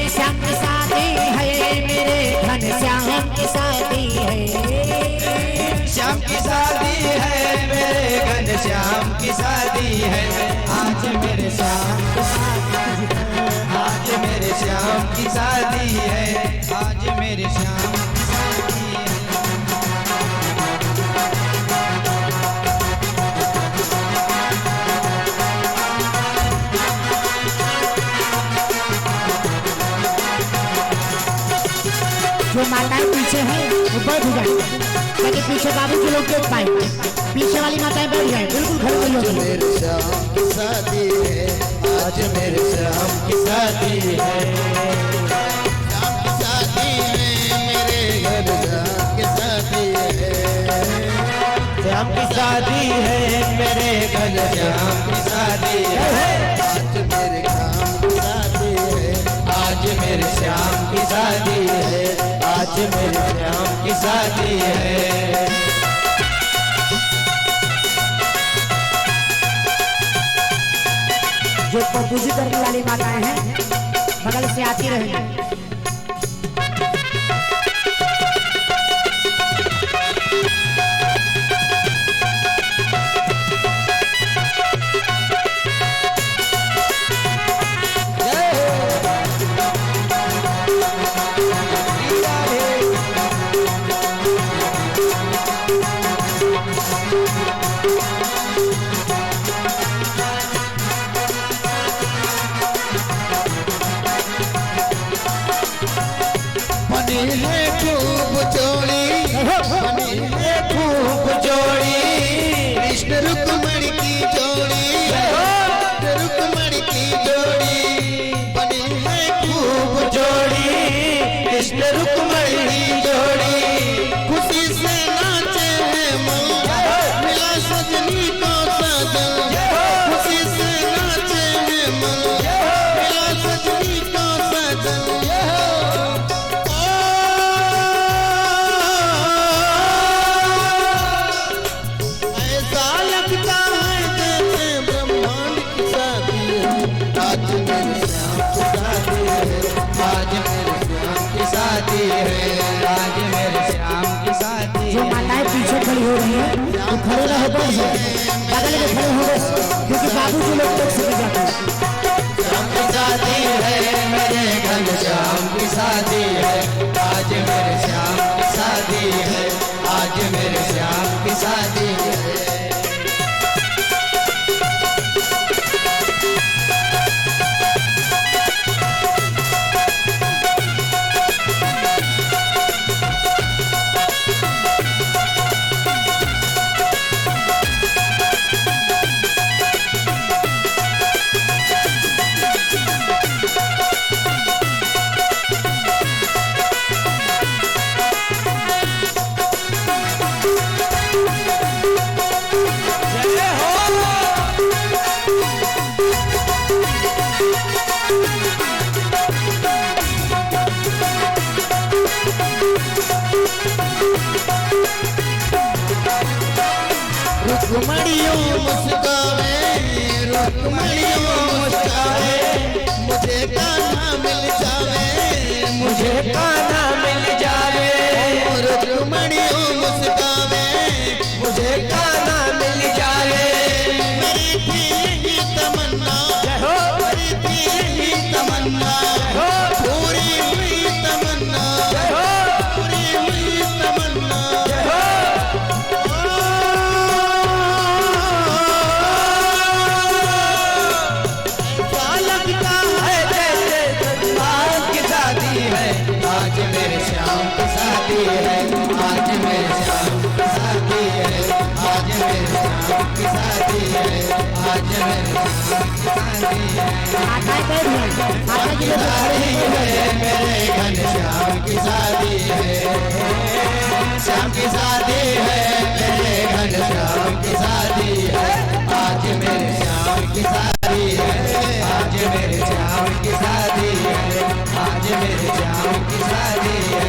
श्याम की शादी है, मेरे धन श्याम की शादी है। श्याम की शादी है, मेरे घन श्याम की शादी है। आज मेरे श्याम की शादी है, आज मेरे श्याम की शादी है। आज मेरे श्याम की शादी है। जो माताएं पीछे हैं वो बैठ जाए, ताकि पीछे बाबू के लोग देख पाए। पीछे वाली माताएं बैठ जाए, बिल्कुल घर में आज मेरे श्याम की शादी है, आज मेरे श्याम की शादी है। श्याम की शादी है, मेरे घर श्याम की शादी है। श्याम की शादी है, मेरे घर श्याम की शादी है। आज मेरे श्याम की शादी है, आज मेरे श्याम की शादी है। आज मेरे श्याम की शादी है। जो पूजी करने वाली माताएं हैं बगल से आती रहेंगी। बनी है खूब जोड़ी, बनी है खूब जोड़ी, कृष्ण रुक्मणी की जोड़ी, कृष्ण रुक्मणी की जोड़ी, बनी है खूब जोड़ी, कृष्ण रुक्मणी की जोड़ी, खुशी से नाचे हैं मन, मिला सजनी को सजन, खुशी से नाचे हैं मन, मिला सजनी को सजन। ऐसा लगता है जैसे ब्रह्मांड की शादी है, आज मेरे श्याम की शादी है, आज मेरे श्याम की शादी है, आज मेरे श्याम की शादी है। जो माताएं पीछे खड़ी हो रही है वो खड़े रहो, बगल में खड़े हो गए क्योंकि बाबू जी लोग तक सके जाते हैं। श्याम की शादी है, मेरे घर श्याम की शादी है, आज मेरे श्याम की शादी है, आज मेरे श्याम की शादी है। रुक्मणियों मुस्कावे, रुक्मणियों मुस्कावे, मुझे कान्हा मिल जावे, मुझे कान्हा मिल जावे। रुक्मणियों मुस्कावे, मुझे कान्हा मिल जावे। मेरी थी यही तमन्ना, मेरी थी यही तमन्ना, पूरी हुई तमन्ना, पूरी हुई तमन्ना। आज मेरे श्याम की शादी है, आज मेरे श्याम की शादी है, आज मेरे श्याम की शादी है, आज मेरे श्याम की शादी है। माताएं बैठ गई, माता जी लोग खड़े हैं। मेरे घनश्याम की शादी है, श्याम की शादी है, मेरे घनश्याम की शादी है, आज मेरे श्याम की शादी है, आज मेरे श्याम की शादी है, आज मेरे श्याम की शादी है।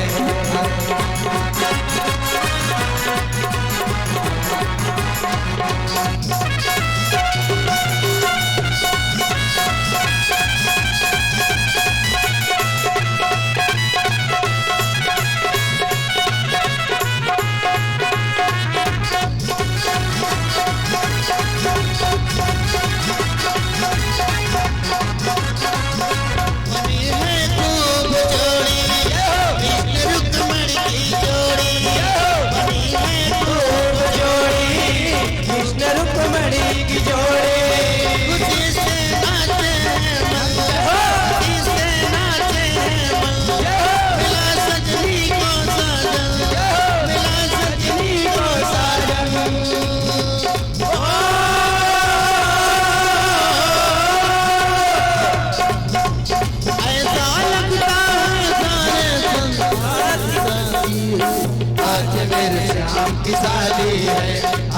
की शादी है,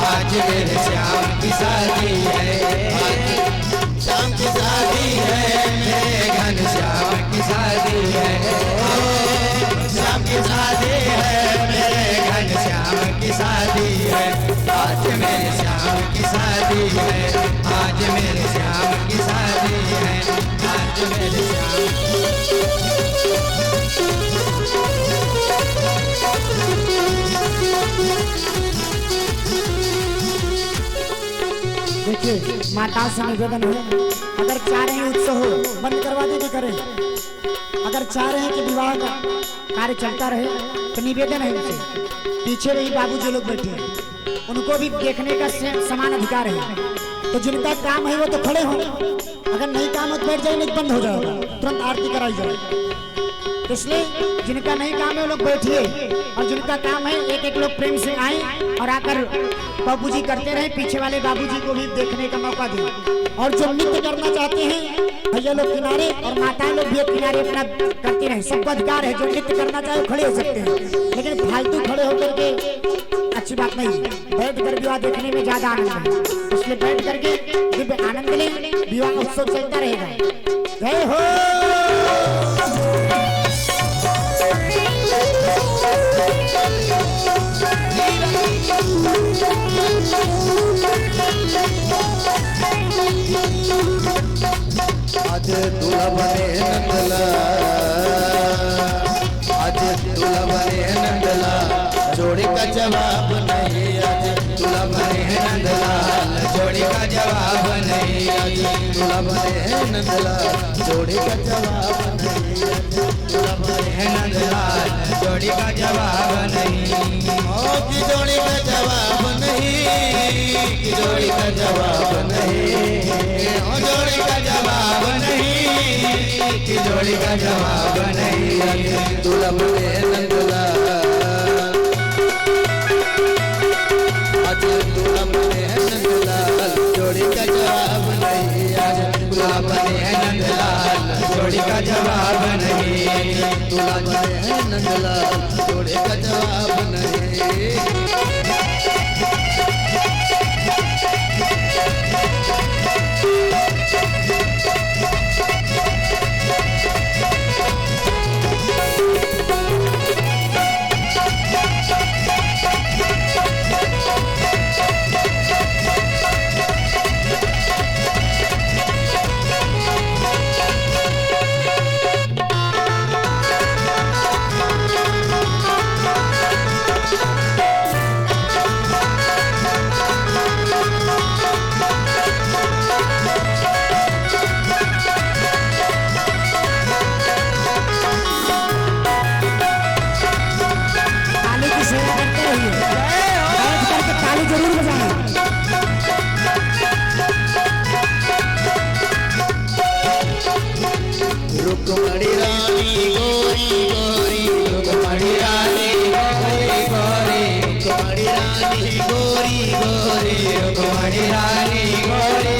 आज मेरे श्याम की शादी है, आज श्याम की शादी है, मेरे घनश्याम की शादी है, श्याम की शादी है, मेरे घनश्याम की शादी है, आज मेरे श्याम की शादी है, आज मेरे श्याम की शादी है, आज मेरे श्याम। देखिए माता से निवेदन है, अगर चाह रहे हैं उत्सव हो बंद करवा दे करें, अगर चाह रहे हैं कि विवाह का कार्य चलता रहे तो निवेदन है उनसे, पीछे वही बाबू जो लोग बैठे हैं उनको भी देखने का समान अधिकार है। तो जिनका काम है वो तो खड़े हो, अगर नहीं काम हो तो बैठ जाए, नहीं बंद हो जाएगा, तुरंत आरती कराई जाए। तो इसलिए जिनका नहीं काम है वो लोग बैठिए, और जिनका काम है एक एक लोग प्रेम से आए और आकर बाबूजी करते रहे, पीछे वाले बाबूजी को भी देखने का मौका दें। और जो नृत्य करना चाहते हैं भैया लोग किनारे और माताएं लोग भी किनारे अपना करते रहे, सबको अधिकार है। जो नृत्य करना चाहे खड़े हो सकते हैं, लेकिन फालतू खड़े होकर के अच्छी बात नहीं। बैठ कर विवाह देखने में ज्यादा आनंद है, इसलिए बैठ करके दिव्य आनंद लें, विवाह उत्सव चलता रहेगा। जय हो। आज दूल्हा बने नंदला, आज दूल्हा बने नंदला, जोड़ी का जवाब नहीं। आज दूल्हा बने नंदलाल, जोड़ी का जवाब नहीं। आज दूल्हा बने नंदलाल, जोड़ी का जवाब नहीं। दूल्हा बने नंदलाल, जोड़ी का जवाब नहीं। ओ की जोड़ी का जवाब नहीं, की जोड़ी का जवाब नहीं, ओ जोड़ी का जवाब नहीं, की जोड़ी का जवाब नहीं। दूल्हा बने नंदलाल, आज दूल्हा बने नंदलाल, जोड़ी का जवाब नहीं। आज दूल्हा बने नंदलाल, जोड़ी का जवाब नहीं। दूल्हा बने नंदलाल, जोड़ी का जवाब नहीं। रुक्मणी रानी गोरी गोरी, रुक्मणी रानी गोरी गोरी, रुक्मणी रानी गोरी गोरी, रुक्मणी रानी गोरी